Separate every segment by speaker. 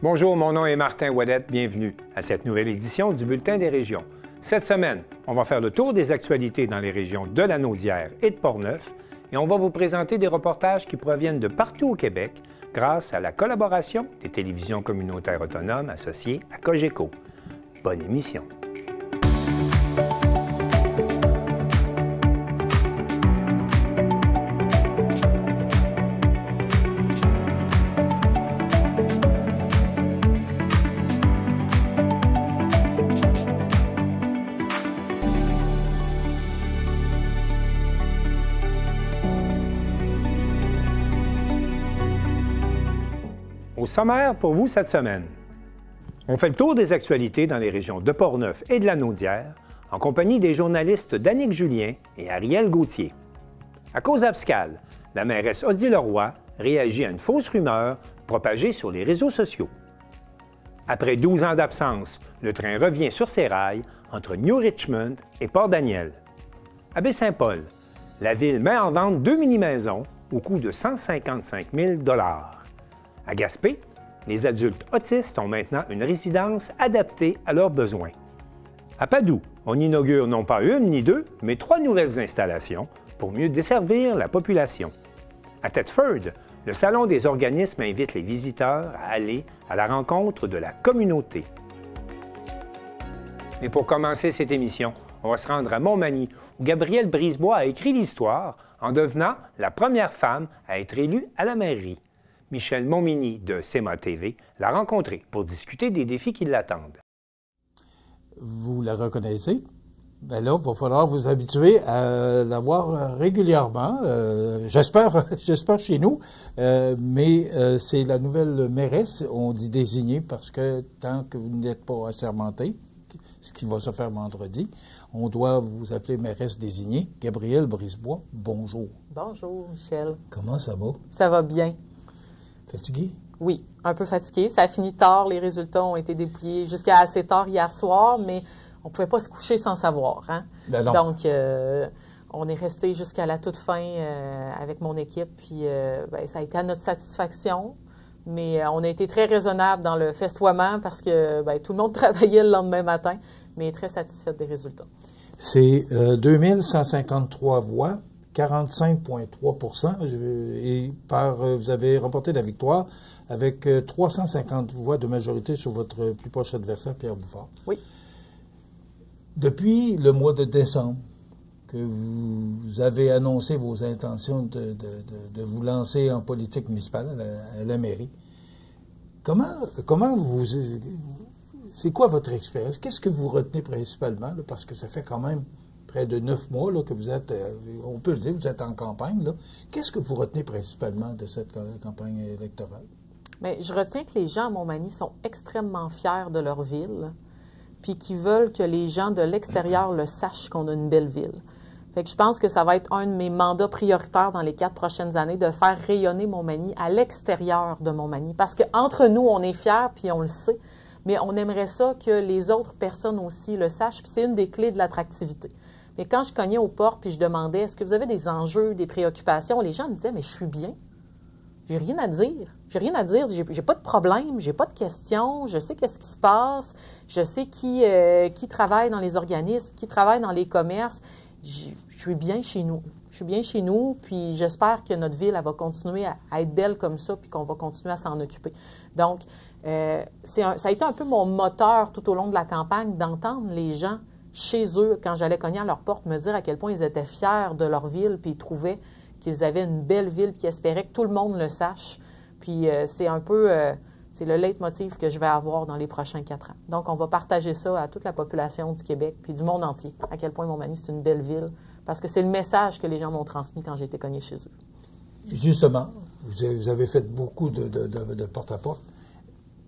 Speaker 1: Bonjour, mon nom est Martin Ouellette. Bienvenue à cette nouvelle édition du Bulletin des régions. Cette semaine, on va faire le tour des actualités dans les régions de Lanaudière et de Portneuf et on va vous présenter des reportages qui proviennent de partout au Québec grâce à la collaboration des télévisions communautaires autonomes associées à Cogeco. Bonne émission! Au sommaire pour vous cette semaine, on fait le tour des actualités dans les régions de Portneuf et de Lanaudière en compagnie des journalistes Danick Julien et Ariel Gauthier. À cause abscale, la mairesse Odile Leroy réagit à une fausse rumeur propagée sur les réseaux sociaux. Après 12 ans d'absence, le train revient sur ses rails entre New Richmond et Port-Daniel. À Baie-Saint-Paul, la ville met en vente 2 mini-maisons au coût de 155 000 $. À Gaspé, les adultes autistes ont maintenant une résidence adaptée à leurs besoins. À Padoue, on inaugure non pas une ni deux, mais 3 nouvelles installations pour mieux desservir la population. À Thetford, le Salon des organismes invite les visiteurs à aller à la rencontre de la communauté. Et pour commencer cette émission, on va se rendre à Montmagny, où Gabrielle Brisebois a écrit l'histoire en devenant la première femme à être élue à la mairie. Michel Montminy de CEMA TV l'a rencontré pour discuter des défis qui l'attendent.
Speaker 2: Vous la reconnaissez? Bien là, il va falloir vous habituer à la voir régulièrement. J'espère chez nous, mais c'est la nouvelle mairesse, on dit désignée, parce que tant que vous n'êtes pas assermentée, ce qui va se faire vendredi, on doit vous appeler mairesse désignée. Gabrielle Brisebois, bonjour.
Speaker 3: Bonjour, Michel.
Speaker 2: Comment ça va?
Speaker 3: Ça va bien.
Speaker 2: Fatigué?
Speaker 3: Oui, un peu fatigué. Ça a fini tard. Les résultats ont été dépouillés jusqu'à assez tard hier soir, mais on ne pouvait pas se coucher sans savoir. Hein?
Speaker 2: Ben non.
Speaker 3: Donc, on est resté jusqu'à la toute fin avec mon équipe, puis ça a été à notre satisfaction. Mais on a été très raisonnable dans le festoiement parce que tout le monde travaillait le lendemain matin, mais très satisfaite des résultats.
Speaker 2: C'est 2153 voix. 45,3 et vous avez remporté la victoire avec 350 voix de majorité sur votre plus proche adversaire, Pierre Bouffard.
Speaker 3: Oui.
Speaker 2: Depuis le mois de décembre, que vous avez annoncé vos intentions de vous lancer en politique municipale à la mairie, c'est quoi votre expérience? Qu'est-ce que vous retenez principalement? Là, parce que ça fait quand même près de 9 mois là, que vous êtes, on peut le dire, vous êtes en campagne. Qu'est-ce que vous retenez principalement de cette campagne électorale? Bien,
Speaker 3: je retiens que les gens à Montmagny sont extrêmement fiers de leur ville, puis qui veulent que les gens de l'extérieur le sachent qu'on a une belle ville. Fait que je pense que ça va être un de mes mandats prioritaires dans les 4 prochaines années, de faire rayonner Montmagny à l'extérieur de Montmagny. Parce qu'entre nous, on est fiers, puis on le sait, mais on aimerait ça que les autres personnes aussi le sachent, puis c'est une des clés de l'attractivité. Mais quand je cognais aux portes puis je demandais « Est-ce que vous avez des enjeux, des préoccupations? » Les gens me disaient « Mais je suis bien. J'ai rien à dire. J'ai rien à dire. J'ai pas de problème. J'ai pas de questions. Je sais qu'est-ce qui se passe. Je sais qui travaille dans les organismes, qui travaille dans les commerces. Je suis bien chez nous. Je suis bien chez nous. Puis j'espère que notre ville elle va continuer à être belle comme ça puis qu'on va continuer à s'en occuper. Donc, ça a été un peu mon moteur tout au long de la campagne d'entendre les gens chez eux, quand j'allais cogner à leur porte, me dire à quel point ils étaient fiers de leur ville, puis ils trouvaient qu'ils avaient une belle ville, puis ils espéraient que tout le monde le sache. Puis c'est un peu, c'est le leitmotiv que je vais avoir dans les prochains 4 ans. Donc, on va partager ça à toute la population du Québec, puis du monde entier, à quel point Montmagny, c'est une belle ville, parce que c'est le message que les gens m'ont transmis quand j'ai été cognée chez eux.
Speaker 2: Justement, vous avez fait beaucoup de porte-à-porte.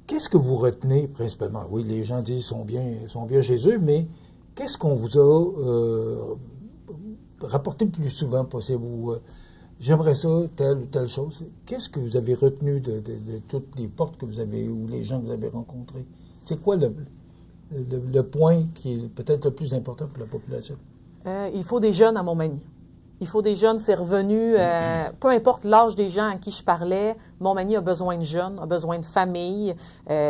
Speaker 2: Qu'est-ce que vous retenez principalement? Oui, les gens disent qu'ils sont bien chez eux, mais qu'est-ce qu'on vous a rapporté le plus souvent possible? J'aimerais ça, telle ou telle chose. Qu'est-ce que vous avez retenu de toutes les portes que vous avez, ou les gens que vous avez rencontrés? C'est quoi le point qui est peut-être le plus important pour la population?
Speaker 3: Il faut des jeunes à Montmagny. Il faut des jeunes, c'est revenu, peu importe l'âge des gens à qui je parlais, Montmagny a besoin de jeunes, a besoin de familles.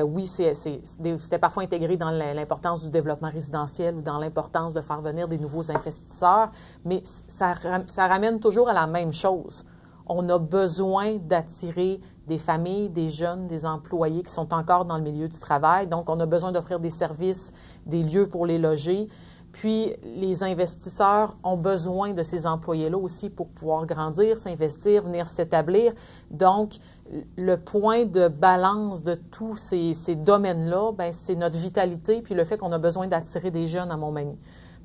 Speaker 3: Oui, c'était parfois intégré dans l'importance du développement résidentiel ou dans l'importance de faire venir des nouveaux investisseurs, mais ça ramène toujours à la même chose. On a besoin d'attirer des familles, des jeunes, des employés qui sont encore dans le milieu du travail. Donc, on a besoin d'offrir des services, des lieux pour les loger. Puis, les investisseurs ont besoin de ces employés-là aussi pour pouvoir grandir, s'investir, venir s'établir. Donc, le point de balance de tous ces domaines-là, bien, c'est notre vitalité puis le fait qu'on a besoin d'attirer des jeunes à Montmagny.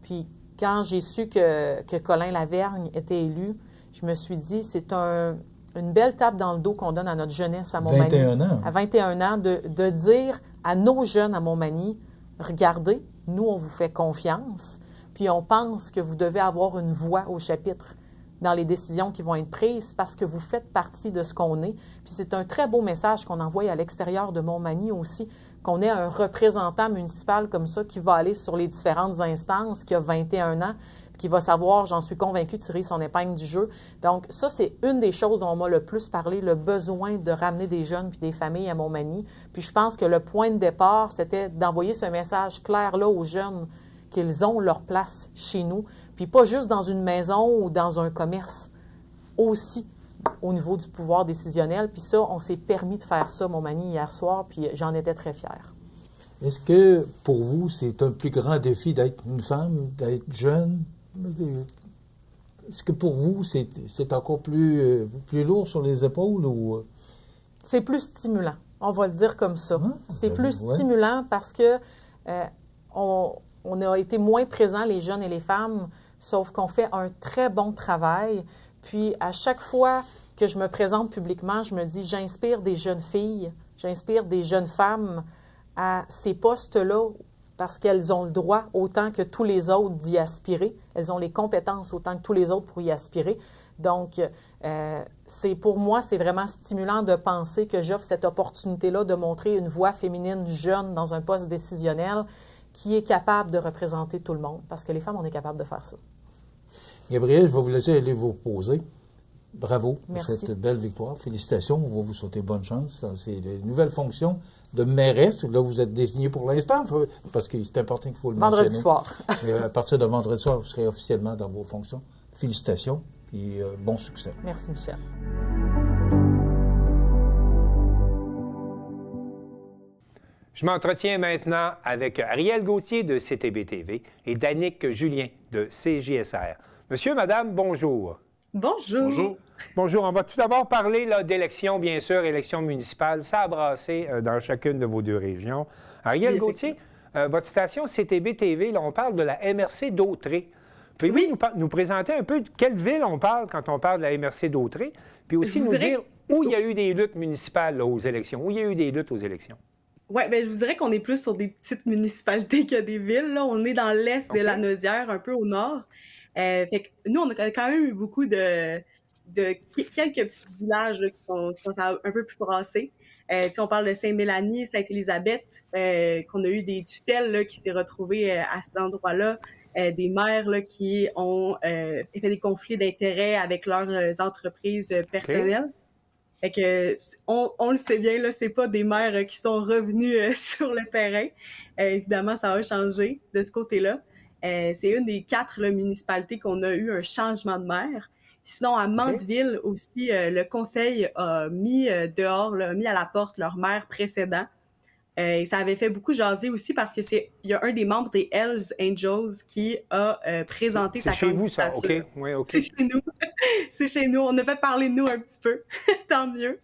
Speaker 3: Puis, quand j'ai su que Colin Lavergne était élu, je me suis dit, c'est une belle tape dans le dos qu'on donne à notre jeunesse à Montmagny.
Speaker 2: 21 ans.
Speaker 3: À 21 ans, de dire à nos jeunes à Montmagny, regardez, nous, on vous fait confiance, puis on pense que vous devez avoir une voix au chapitre dans les décisions qui vont être prises parce que vous faites partie de ce qu'on est. Puis c'est un très beau message qu'on envoie à l'extérieur de Montmagny aussi, qu'on ait un représentant municipal comme ça qui va aller sur les différentes instances, qui a 21 ans, qui va savoir, j'en suis convaincue, tirer son épingle du jeu. Donc ça, c'est une des choses dont on m'a le plus parlé, le besoin de ramener des jeunes puis des familles à Montmagny. Puis je pense que le point de départ, c'était d'envoyer ce message clair-là aux jeunes qu'ils ont leur place chez nous, puis pas juste dans une maison ou dans un commerce, aussi au niveau du pouvoir décisionnel. Puis ça, on s'est permis de faire ça, Montmagny, hier soir, puis j'en étais très fière.
Speaker 2: Est-ce que, pour vous, c'est un plus grand défi d'être une femme, d'être jeune? Est-ce que pour vous, c'est encore plus lourd sur les épaules ou...
Speaker 3: C'est plus stimulant, on va le dire comme ça. C'est plus stimulant parce que on a été moins présents, les jeunes et les femmes, sauf qu'on fait un très bon travail. Puis, à chaque fois que je me présente publiquement, je me dis, j'inspire des jeunes filles, j'inspire des jeunes femmes à ces postes-là parce qu'elles ont le droit, autant que tous les autres, d'y aspirer. Elles ont les compétences autant que tous les autres pour y aspirer. Donc, pour moi, c'est vraiment stimulant de penser que j'offre cette opportunité-là de montrer une voix féminine jeune dans un poste décisionnel qui est capable de représenter tout le monde. Parce que les femmes, on est capable de faire ça.
Speaker 2: Gabrielle, je vais vous laisser aller vous reposer. Bravo pour
Speaker 3: Merci.
Speaker 2: cette belle victoire. Félicitations. On va vous souhaiter bonne chance. C'est une nouvelle fonction de mairesse. Là, vous êtes désignée pour l'instant, parce que c'est important qu'il faut le mentionner.
Speaker 3: Vendredi soir.
Speaker 2: Mais à partir de vendredi soir, vous serez officiellement dans vos fonctions. Félicitations et bon succès.
Speaker 3: Merci, Michel.
Speaker 1: Je m'entretiens maintenant avec Ariel Gauthier de CTB-TV et Danick Julien de CJSR. Monsieur, madame, bonjour.
Speaker 4: Bonjour.
Speaker 5: Bonjour.
Speaker 1: Bonjour. On va tout d'abord parler d'élections, bien sûr, élections municipales. Ça a brassé dans chacune de vos deux régions. Ariel Gauthier, votre station CTB-TV, là, on parle de la MRC d'Autrey. Pouvez-vous nous présenter un peu de quelle ville on parle quand on parle de la MRC d'Autrey? Puis aussi nous dire où il y a eu des luttes municipales là, aux élections, où il y a eu des luttes aux élections.
Speaker 4: Oui, bien, je vous dirais qu'on est plus sur des petites municipalités que des villes. Là. On est dans l'est de la Naudière, un peu au nord. Fait que nous, on a quand même eu beaucoup de quelques petits villages là, qui sont un peu plus brassés. On parle de Saint-Mélanie, Sainte-Élisabeth, qu'on a eu des tutelles là, qui s'est retrouvées à cet endroit-là, des maires là, qui ont fait des conflits d'intérêts avec leurs entreprises personnelles. Fait que on le sait bien, là, c'est pas des maires qui sont revenus sur le terrain. Évidemment, ça va changer de ce côté-là. C'est une des 4 là, municipalités qu'on a eu un changement de maire. Sinon, à Mandeville aussi, le conseil a mis dehors, là, mis à la porte leur maire précédent. Et ça avait fait beaucoup jaser aussi parce que il y a un des membres des Hells Angels qui a présenté sa candidature.
Speaker 1: C'est chez vous, ça? OK. Oui, OK.
Speaker 4: C'est chez nous. C'est chez nous. On a fait parler de nous un petit peu. Tant mieux.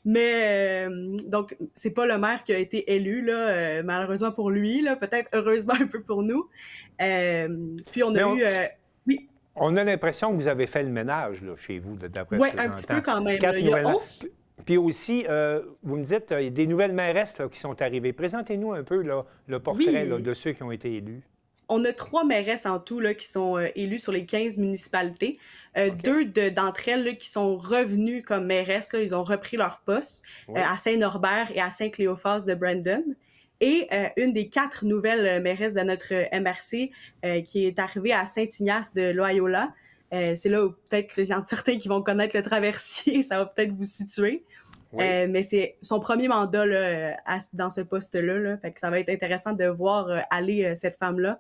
Speaker 4: Mais, donc, c'est pas le maire qui a été élu, là, malheureusement pour lui, là, peut-être heureusement un peu pour nous. Puis, on a eu... oui.
Speaker 1: On a l'impression que vous avez fait le ménage, là, chez vous, d'après
Speaker 4: ce que j'entends. Oui, un petit peu quand même.
Speaker 1: Puis aussi, vous me dites, il y a des nouvelles mairesses là, qui sont arrivées. Présentez-nous un peu là, le portrait là, de ceux qui ont été élus.
Speaker 4: On a 3 mairesses en tout là, qui sont élues sur les 15 municipalités. 2 d'entre elles là, qui sont revenues comme mairesses. Là, ils ont repris leur poste à Saint-Norbert et à Saint-Cléophas de Brandon. Et une des 4 nouvelles mairesses de notre MRC qui est arrivée à Saint-Ignace de Loyola. C'est là où peut-être il y en a certains qui vont connaître le traversier, ça va peut-être vous situer.
Speaker 1: Oui.
Speaker 4: Mais c'est son premier mandat là, dans ce poste-là. Là. Fait que ça va être intéressant de voir aller cette femme-là.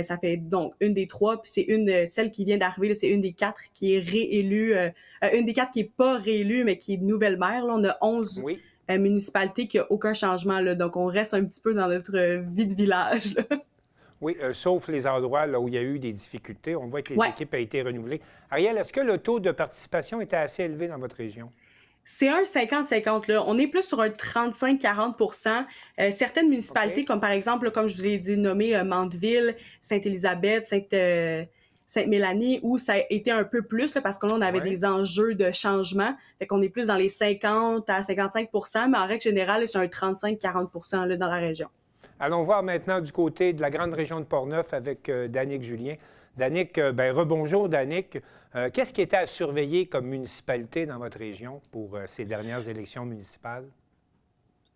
Speaker 4: Ça fait donc une des 3, puis c'est celle qui vient d'arriver, c'est une des 4 qui est réélue, une des 4 qui est pas réélue, mais qui est nouvelle maire. Là, on a 11
Speaker 1: Oui.
Speaker 4: municipalités qui a aucun changement, là, donc on reste un petit peu dans notre vie de village. Là.
Speaker 1: Oui, sauf les endroits là, où il y a eu des difficultés. On voit que les
Speaker 4: Ouais.
Speaker 1: équipes ont été renouvelées. Ariel, est-ce que le taux de participation était assez élevé dans votre région?
Speaker 4: C'est un 50-50, là. On est plus sur un 35-40 certaines municipalités,
Speaker 1: OK.
Speaker 4: comme par exemple, là, comme je vous l'ai dit, nommé Mandeville, Sainte-Élisabeth, Sainte-Mélanie, où ça a été un peu plus, là, parce que là, on avait
Speaker 1: Ouais.
Speaker 4: des enjeux de changement. Fait qu'on est plus dans les 50 à 55 mais en règle générale, c'est un 35-40 là, dans la région.
Speaker 1: Allons voir maintenant du côté de la grande région de Portneuf avec Danick Julien. Danick, rebonjour Danick. Qu'est-ce qui était à surveiller comme municipalité dans votre région pour ces dernières élections municipales?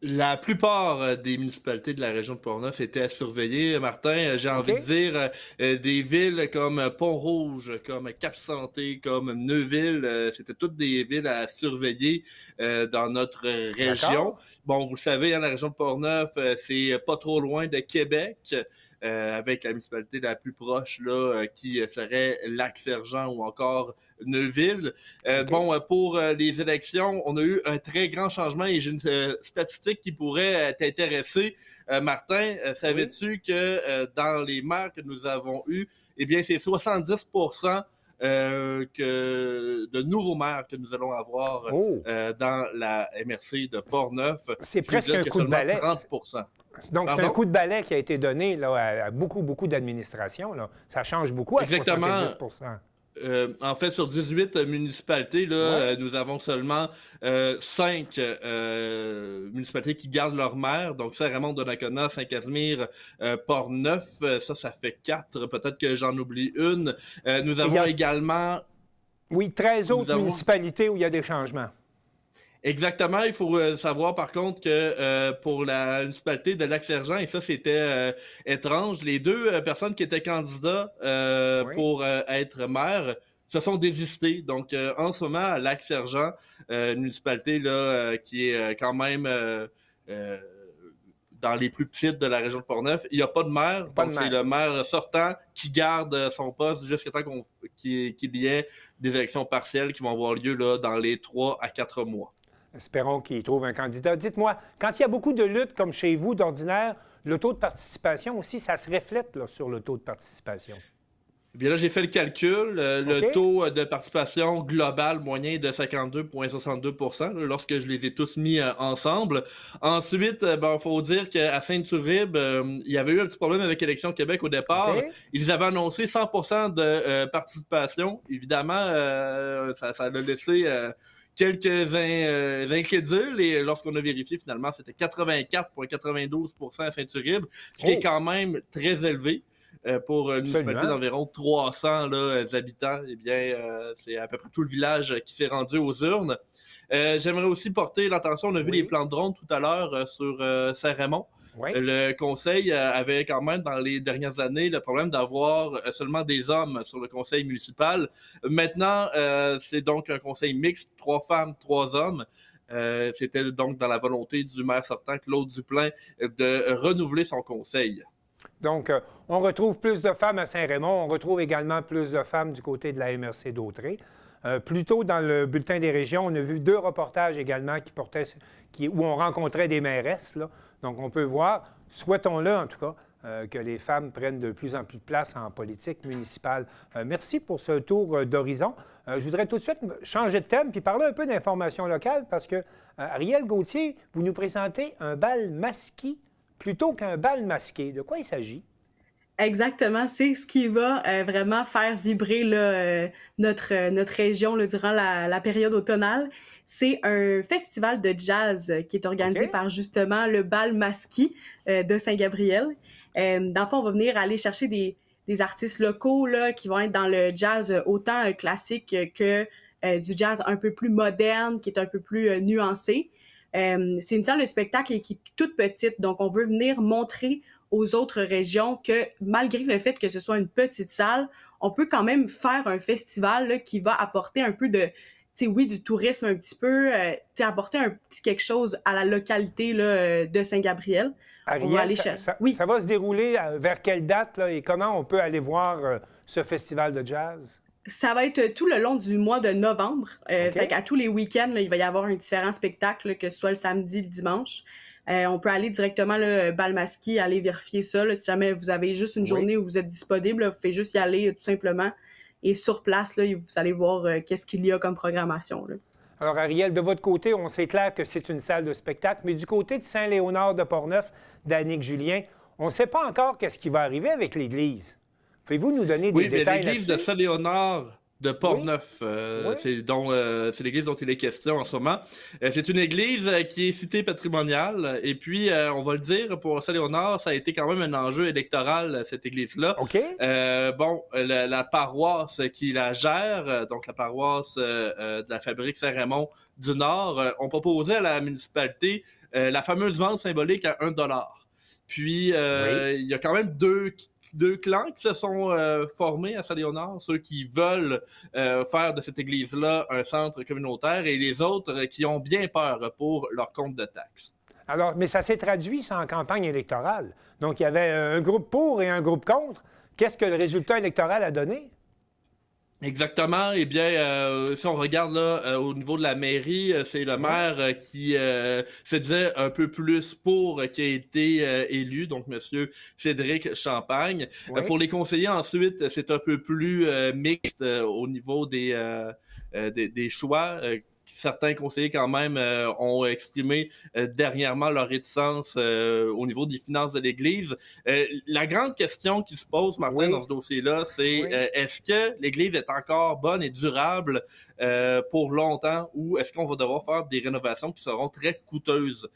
Speaker 5: La plupart des municipalités de la région de Portneuf étaient à surveiller. Martin, j'ai envie de dire des villes comme Pont-Rouge, comme Cap-Santé, comme Neuville, c'était toutes des villes à surveiller dans notre région.
Speaker 1: D'accord.
Speaker 5: Bon, vous le savez, hein, la région de Portneuf, c'est pas trop loin de Québec. Avec la municipalité la plus proche là, qui serait Lac-Sergent ou encore Neuville.
Speaker 1: OK.
Speaker 5: Bon, pour les élections, on a eu un très grand changement et j'ai une statistique qui pourrait t'intéresser. Martin, savais-tu que dans les maires que nous avons eus, eh bien, c'est 70% de nouveaux maires que nous allons avoir dans la MRC de Portneuf.
Speaker 1: C'est presque un coup de balai.
Speaker 5: 30%.
Speaker 1: Donc, c'est un coup de balai qui a été donné là, à beaucoup d'administrations. Ça change beaucoup à
Speaker 5: Exactement.
Speaker 1: 70%.
Speaker 5: En fait, sur 18 municipalités, là, nous avons seulement 5 municipalités qui gardent leur maire. Donc, Saint-Raymond, Donnacona, Saint-Casimir, Portneuf, ça fait 4. Peut-être que j'en oublie une. Nous avons également...
Speaker 1: Oui, 13 autres municipalités où il y a des changements.
Speaker 5: Exactement. Il faut savoir, par contre, que pour la municipalité de Lac-Sergent, et ça, c'était étrange, les 2 personnes qui étaient candidats pour être maire se sont désistés. Donc, en ce moment, à Lac-Sergent, une municipalité là, qui est quand même dans les plus petites de la région de Portneuf, il n'y a pas de maire. Donc, c'est le maire sortant qui garde son poste jusqu'à temps qu'il y ait des élections partielles qui vont avoir lieu là, dans les 3 à 4 mois.
Speaker 1: Espérons qu'il trouve un candidat. Dites-moi, quand il y a beaucoup de luttes comme chez vous d'ordinaire, le taux de participation aussi, ça se reflète là, sur le taux de participation?
Speaker 5: Bien là, j'ai fait le calcul. Le taux de participation global moyen est de 52,62% lorsque je les ai tous mis ensemble. Ensuite, il faut dire qu'à Sainte-Turibe, il y avait eu un petit problème avec Élections Québec au départ. Ils avaient annoncé 100% de participation. Évidemment, ça a laissé... quelques incrédules, et lorsqu'on a vérifié, finalement, c'était 84,92% à Sainte-Turibe, ce qui est quand même très élevé pour une municipalité d'environ 300 là, habitants. Eh bien, c'est à peu près tout le village qui s'est rendu aux urnes. J'aimerais aussi porter l'attention, on a vu les plans de drone tout à l'heure sur Saint-Raymond. Le conseil avait quand même, dans les dernières années, le problème d'avoir seulement des hommes sur le conseil municipal. Maintenant, c'est donc un conseil mixte, 3 femmes, 3 hommes. C'était donc dans la volonté du maire sortant, Claude Duplain, de renouveler son conseil.
Speaker 1: Donc, on retrouve plus de femmes à Saint-Raymond. On retrouve également plus de femmes du côté de la MRC d'Autrey. Plus tôt, dans le bulletin des régions, on a vu 2 reportages également où on rencontrait des mairesses. Là. Donc, on peut voir, souhaitons-le en tout cas, que les femmes prennent de plus en plus de place en politique municipale. Merci pour ce tour d'horizon. Je voudrais tout de suite changer de thème puis parler un peu d'information locale parce que, Ariel Gauthier, vous nous présentez un bal masqué plutôt qu'un bal masqué. De quoi il s'agit?
Speaker 4: Exactement, c'est ce qui va vraiment faire vibrer là, notre région là, durant la période automnale. C'est un festival de jazz qui est organisé par justement le bal masqué de Saint-Gabriel. Dans le fond, on va venir aller chercher des artistes locaux là, qui vont être dans le jazz autant classique que du jazz un peu plus moderne, qui est un peu plus nuancé. C'est une salle de spectacle qui est toute petite, donc on veut venir montrer aux autres régions que malgré le fait que ce soit une petite salle, on peut quand même faire un festival là, qui va apporter un peu de, oui, du tourisme un petit peu, apporter un petit quelque chose à la localité là, de Saint-Gabriel.
Speaker 1: Ariel,
Speaker 4: on va aller
Speaker 1: oui. Ça va se dérouler vers quelle date là, et comment on peut aller voir ce festival de jazz?
Speaker 4: Ça va être tout le long du mois de novembre. Fait qu'à tous les week-ends, là, il va y avoir un différent spectacle, là, que ce soit le samedi, le dimanche. On peut aller directement là, Balmasquie, aller vérifier ça. Là, si jamais vous avez juste une journée où vous êtes disponible, là, vous pouvez juste y aller tout simplement. Et sur place, là, vous allez voir qu'est-ce qu'il y a comme programmation. Là.
Speaker 1: Alors, Ariel, de votre côté, on sait clair que c'est une salle de spectacle, mais du côté de Saint-Léonard de Portneuf, d'Annick Julien, on ne sait pas encore qu'est-ce qui va arriver avec l'église. Pouvez-vous nous donner des détails là-dessus?
Speaker 5: L'église de Saint-Léonard de Portneuf, c'est l'église dont il est question en ce moment. C'est une église qui est citée patrimoniale, et puis, on va le dire, pour Saint-Léonard, ça a été quand même un enjeu électoral, cette église-là. La paroisse qui la gère, donc la paroisse de la Fabrique Saint-Raymond du Nord, ont proposé à la municipalité la fameuse vente symbolique à 1 $. Puis, il y a quand même deux clans qui se sont formés à Saint-Léonard, ceux qui veulent faire de cette église-là un centre communautaire et les autres qui ont bien peur pour leur compte de taxes.
Speaker 1: Alors, mais ça s'est traduit, ça, en campagne électorale. Donc, il y avait un groupe pour et un groupe contre. Qu'est-ce que le résultat électoral a donné?
Speaker 5: Exactement. Eh bien, si on regarde là au niveau de la mairie, c'est le maire qui se disait un peu plus pour qui a été élu, donc Monsieur Cédric Champagne. Pour les conseillers, ensuite, c'est un peu plus mixte au niveau des choix. Certains conseillers, quand même, ont exprimé dernièrement leur réticence au niveau des finances de l'Église. La grande question qui se pose, Martin, dans ce dossier-là, c'est est-ce que l'Église est encore bonne et durable pour longtemps ou est-ce qu'on va devoir faire des rénovations qui seront très coûteuses?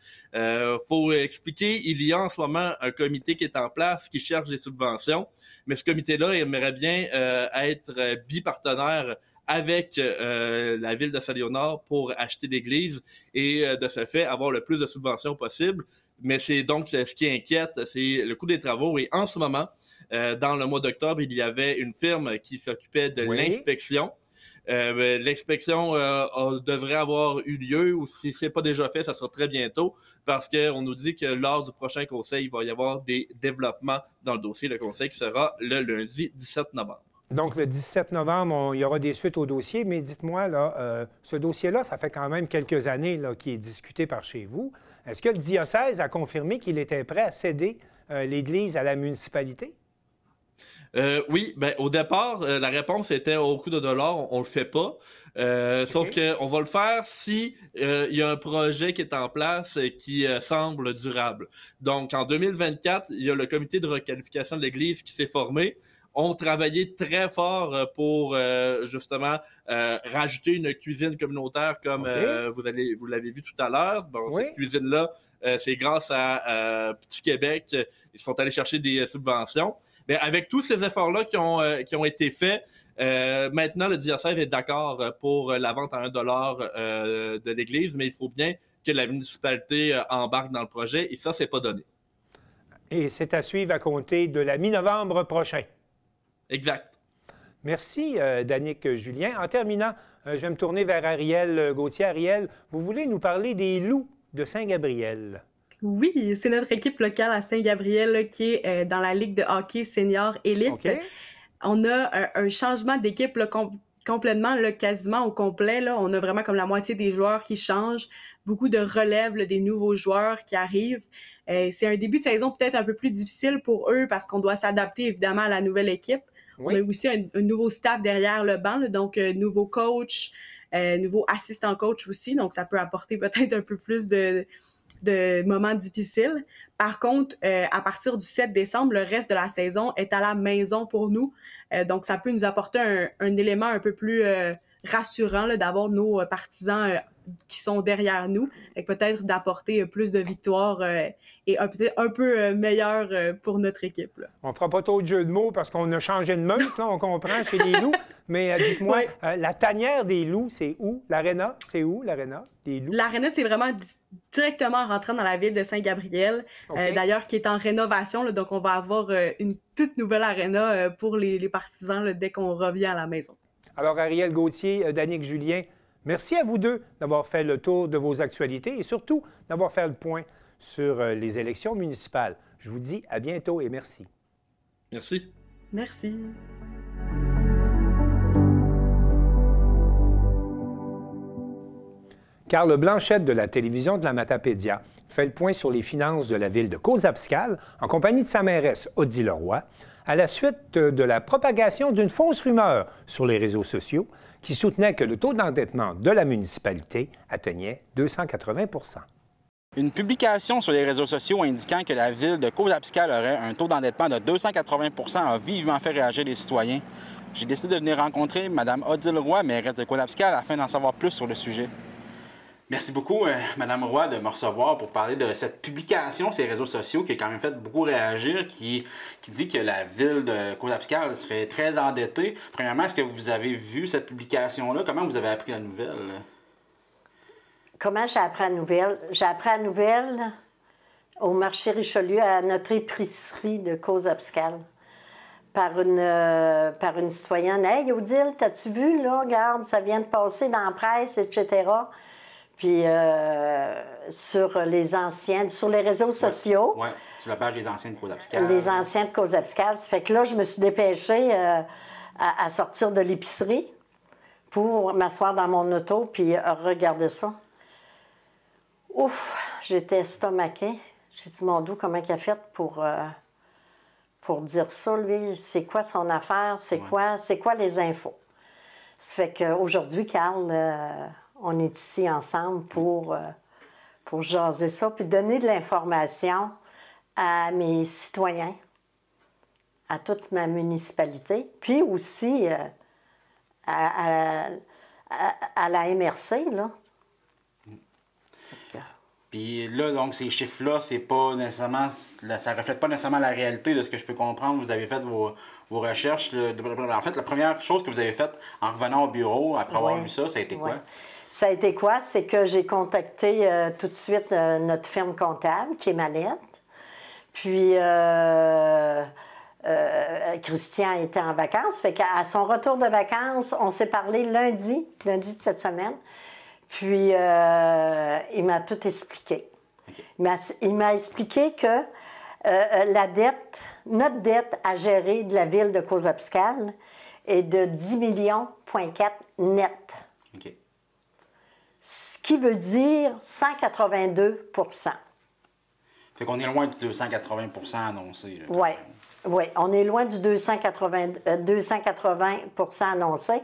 Speaker 5: Faut expliquer, il y a en ce moment un comité qui est en place qui cherche des subventions, mais ce comité-là aimerait bien être bipartenaire avec la ville de Saint-Léonard pour acheter l'église et de ce fait avoir le plus de subventions possible. Mais c'est donc ce qui inquiète, c'est le coût des travaux. Et en ce moment, dans le mois d'octobre, il y avait une firme qui s'occupait de l'inspection. L'inspection devrait avoir eu lieu, ou si ce n'est pas déjà fait, ça sera très bientôt, parce qu'on nous dit que lors du prochain conseil, il va y avoir des développements dans le dossier. Le conseil qui sera le lundi 17 novembre.
Speaker 1: Donc, le 17 novembre, il y aura des suites au dossier, mais dites-moi, là, ce dossier-là, ça fait quand même quelques années qu'il est discuté par chez vous. Est-ce que le diocèse a confirmé qu'il était prêt à céder l'Église à la municipalité?
Speaker 5: Oui, ben, au départ, la réponse était au coût de $, on le fait pas. Sauf qu'on va le faire si il y a un projet qui est en place qui semble durable. Donc, en 2024, il y a le comité de requalification de l'Église qui s'est formé. On travaillé très fort pour justement rajouter une cuisine communautaire comme vous l'avez vu tout à l'heure. Bon, cette cuisine-là, c'est grâce à Petit Québec. Ils sont allés chercher des subventions. Mais avec tous ces efforts-là qui ont été faits, maintenant le diocèse est d'accord pour la vente à 1 $ de l'Église, mais il faut bien que la municipalité embarque dans le projet et ça, c'est pas donné.
Speaker 1: Et c'est à suivre à compter de la mi-novembre prochain.
Speaker 5: Exact.
Speaker 1: Merci, Danick Julien. En terminant, je vais me tourner vers Ariel Gauthier. Ariel, vous voulez nous parler des Loups de Saint-Gabriel?
Speaker 4: Oui, c'est notre équipe locale à Saint-Gabriel qui est dans la Ligue de hockey senior élite. On a un changement d'équipe complètement, là, quasiment au complet. Là. On a vraiment comme la moitié des joueurs qui changent, beaucoup de relèves, là, des nouveaux joueurs qui arrivent. C'est un début de saison peut-être un peu plus difficile pour eux parce qu'on doit s'adapter évidemment à la nouvelle équipe. On a aussi un nouveau staff derrière le banc, là, donc nouveau coach, nouveau assistant coach aussi, donc ça peut apporter peut-être un peu plus de moments difficiles. Par contre, à partir du 7 décembre, le reste de la saison est à la maison pour nous, donc ça peut nous apporter un élément un peu plus rassurant d'avoir nos partisans qui sont derrière nous, et peut-être d'apporter plus de victoires et peut-être un peu meilleur pour notre équipe. Là.
Speaker 1: On ne fera pas trop de jeux de mots parce qu'on a changé de meute, là, on comprend, chez les loups. Mais dites-moi, la tanière des loups, c'est où? L'aréna, c'est où, l'aréna des loups?
Speaker 4: L'aréna, c'est vraiment directement en rentrant dans la ville de Saint-Gabriel, d'ailleurs, qui est en rénovation. Là, donc, on va avoir une toute nouvelle aréna pour les partisans là, dès qu'on revient à la maison. Alors,
Speaker 1: Ariel Gauthier, Danick Julien, merci à vous deux d'avoir fait le tour de vos actualités et surtout d'avoir fait le point sur les élections municipales. Je vous dis à bientôt et merci.
Speaker 5: Merci.
Speaker 4: Merci.
Speaker 1: Carl Blanchette de la télévision de la Matapédia fait le point sur les finances de la ville de Cozaabscale en compagnie de sa mairesse Odile Leroy à la suite de la propagation d'une fausse rumeur sur les réseaux sociaux qui soutenait que le taux d'endettement de la municipalité atteignait 280 %.
Speaker 6: Une publication sur les réseaux sociaux indiquant que la ville de Cozaabscale aurait un taux d'endettement de 280 % a vivement fait réagir les citoyens. J'ai décidé de venir rencontrer Mme Odile Roy, mairesse de Cozaabscale, afin d'en savoir plus sur le sujet. Merci beaucoup, Mme Roy, de me recevoir pour parler de cette publication sur les réseaux sociaux qui a quand même fait beaucoup réagir, qui dit que la ville de Cozaabscale serait très endettée. Premièrement, est-ce que vous avez vu cette publication-là? Comment vous avez appris la nouvelle?
Speaker 7: Comment j'ai appris la nouvelle? J'ai appris la nouvelle au marché Richelieu, à notre épicerie de Cozaabscale, par une citoyenne. « Hey, Odile, t'as-tu vu, là? Regarde, ça vient de passer dans la presse, etc. » Puis sur les réseaux sociaux.
Speaker 6: Oui, sur la page des anciens de Cozaabscale.
Speaker 7: Les anciens de Cozaabscale. Ça fait que là, je me suis dépêchée à sortir de l'épicerie pour m'asseoir dans mon auto puis regarder ça. Ouf, j'étais estomaquée. J'ai dit, mon Dieu, comment il a fait pour dire ça, lui? C'est quoi son affaire? C'est quoi les infos? Ça fait qu'aujourd'hui, Carl, on est ici ensemble pour jaser ça, puis donner de l'information à mes citoyens, à toute ma municipalité, puis aussi à la MRC, là.
Speaker 6: Puis là, donc, ces chiffres-là, c'est pas nécessairement, ça ne reflète pas nécessairement la réalité de ce que je peux comprendre. Vous avez fait vos recherches. En fait, la première chose que vous avez faite en revenant au bureau, après avoir vu ça, ça a été quoi?
Speaker 7: Ça a été quoi? C'est que j'ai contacté tout de suite notre firme comptable, qui est Mallette. Puis, Christian était en vacances. Fait qu'à son retour de vacances, on s'est parlé lundi de cette semaine. Puis, il m'a tout expliqué. Okay. Il m'a expliqué que notre dette à gérer de la ville de Cozaabscale est de 10,4 millions net.
Speaker 6: Okay.
Speaker 7: Ce qui veut dire 182 %.
Speaker 6: Fait qu'on est loin du 280 % annoncé.
Speaker 7: Oui, on est loin du 280 % annoncé.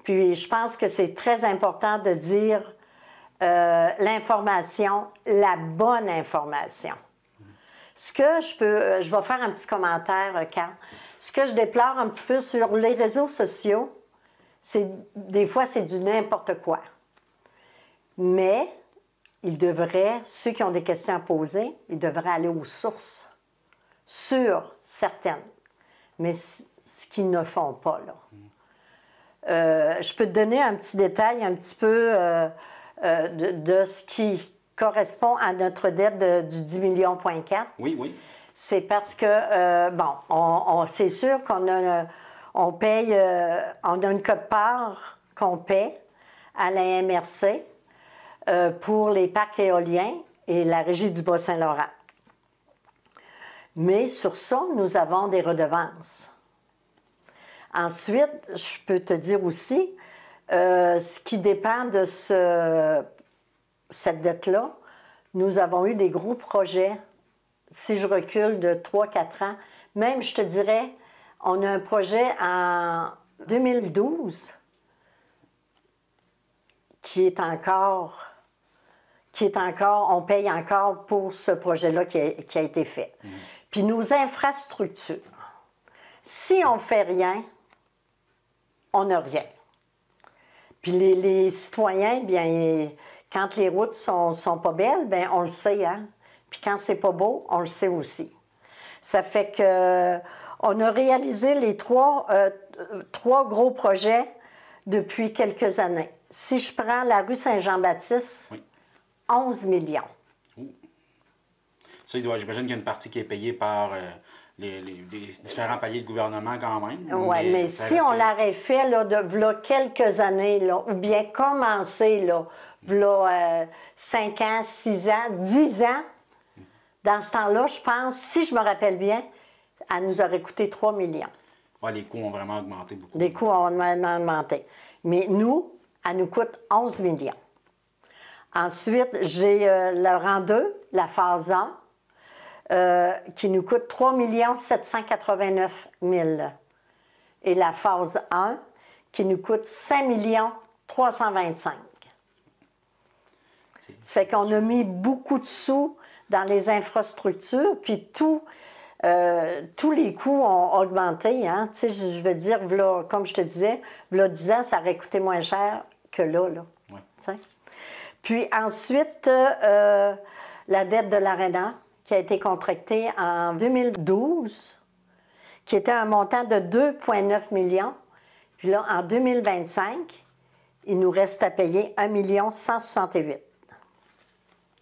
Speaker 7: Puis je pense que c'est très important de dire l'information, la bonne information. Ce que je vais faire un petit commentaire, Carl. Ce que je déplore un petit peu sur les réseaux sociaux, c'est des fois c'est du n'importe quoi. Mais ceux qui ont des questions à poser, ils devraient aller aux sources, sur certaines. Mais ce qu'ils ne font pas, là. Je peux te donner un petit détail un petit peu de ce qui correspond à notre dette du 10,4 millions.
Speaker 6: Oui.
Speaker 7: C'est parce que, c'est sûr on paye, on a une quote-part qu'on paie à la MRC pour les parcs éoliens et la Régie du Bas-Saint-Laurent. Mais sur ça, nous avons des redevances. Ensuite, je peux te dire aussi, ce qui dépend de cette dette-là, nous avons eu des gros projets, si je recule de 3-4 ans. Même, je te dirais, on a un projet en 2012 qui est encore, on paye encore pour ce projet-là qui a été fait. Puis nos infrastructures, si on ne fait rien, on n'a rien. Puis les citoyens, bien, quand les routes sont pas belles, bien, on le sait, hein? Puis quand c'est pas beau, on le sait aussi. Ça fait que on a réalisé les trois gros projets depuis quelques années. Si je prends la rue Saint-Jean-Baptiste, oui. 11 millions.
Speaker 6: Ça, j'imagine qu'il y a une partie qui est payée par les différents paliers de gouvernement quand même.
Speaker 7: Oui, mais si on l'aurait fait là, de quelques années, là, ou bien commencé, là, 5 ans, 6 ans, 10 ans, dans ce temps-là, je pense, si je me rappelle bien, elle nous aurait coûté 3 millions.
Speaker 6: Oui, les coûts ont vraiment augmenté beaucoup.
Speaker 7: Les coûts ont vraiment augmenté. Mais nous, elle nous coûte 11 millions. Ensuite, j'ai le rang 2, la phase 1, qui nous coûte 3 789 000. Et la phase 1, qui nous coûte 5 325 000. Ça fait qu'on a mis beaucoup de sous dans les infrastructures, puis tous les coûts ont augmenté. Hein? Tu sais, je veux dire, là, comme je te disais, là, 10 ans, ça aurait coûté moins cher que là. Ouais. Puis ensuite, la dette de l'Arena, qui a été contractée en 2012, qui était un montant de 2,9 millions. Puis là, en 2025, il nous reste à payer 1 168 000.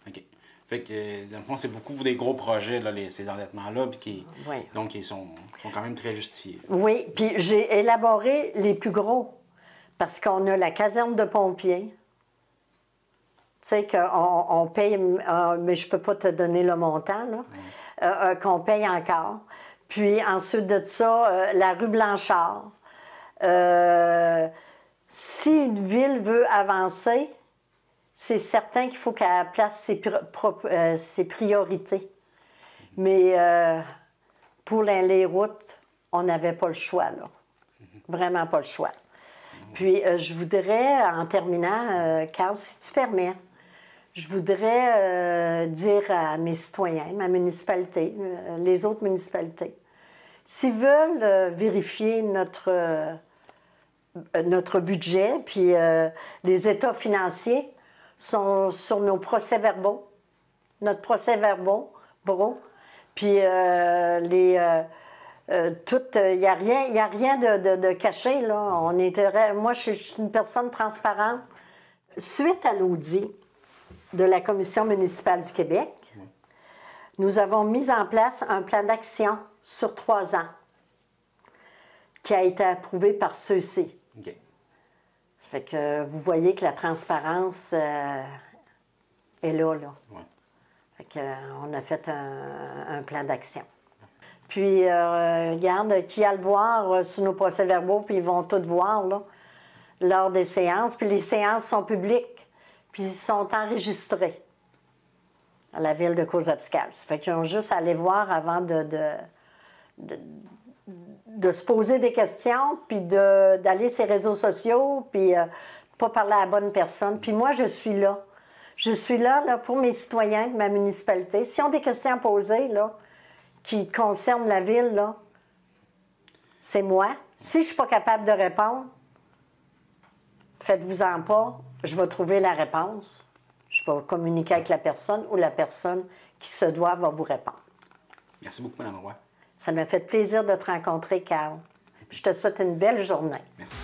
Speaker 6: OK. Fait que, dans le fond, c'est beaucoup des gros projets, là, ces endettements-là, puis donc ils sont quand même très justifiés.
Speaker 7: Oui, puis j'ai élaboré les plus gros, parce qu'on a la caserne de pompiers. Tu sais qu'on paye, mais je ne peux pas te donner le montant, là, qu'on paye encore. Puis ensuite de ça, la rue Blanchard. Si une ville veut avancer, c'est certain qu'il faut qu'elle place ses priorités. Mais pour les routes, on n'avait pas le choix, là. Vraiment pas le choix. Puis je voudrais, en terminant, Carl, si tu permets, je voudrais dire à mes citoyens, ma municipalité, les autres municipalités, s'ils veulent vérifier notre budget, puis les états financiers sont sur nos procès-verbaux, notre procès-verbaux, puis il n'y a rien de caché, là. Moi, je suis une personne transparente. Suite à l'audit de la Commission municipale du Québec, nous avons mis en place un plan d'action sur 3 ans qui a été approuvé par ceux-ci.
Speaker 6: OK.
Speaker 7: Ça fait que vous voyez que la transparence est là.
Speaker 6: Ouais.
Speaker 7: Fait que, on a fait un plan d'action. Puis, regarde, qui a le voir sur nos procès-verbaux, puis ils vont tout voir, là, lors des séances. Puis les séances sont publiques, puis ils sont enregistrés à la ville de Cours-Abscal. Ça fait qu'ils ont juste à aller voir avant de se poser des questions, puis d'aller sur les réseaux sociaux, puis pas parler à la bonne personne. Puis moi, je suis là. Je suis là pour mes citoyens de ma municipalité. S'ils ont des questions à poser, là, qui concernent la ville, là, c'est moi. Si je ne suis pas capable de répondre, faites-vous-en pas, je vais trouver la réponse. Je vais communiquer avec la personne ou la personne qui se doit va vous répondre.
Speaker 6: Merci beaucoup, Mme Roy.
Speaker 7: Ça m'a fait plaisir de te rencontrer, Carl. Je te souhaite une belle journée.
Speaker 6: Merci.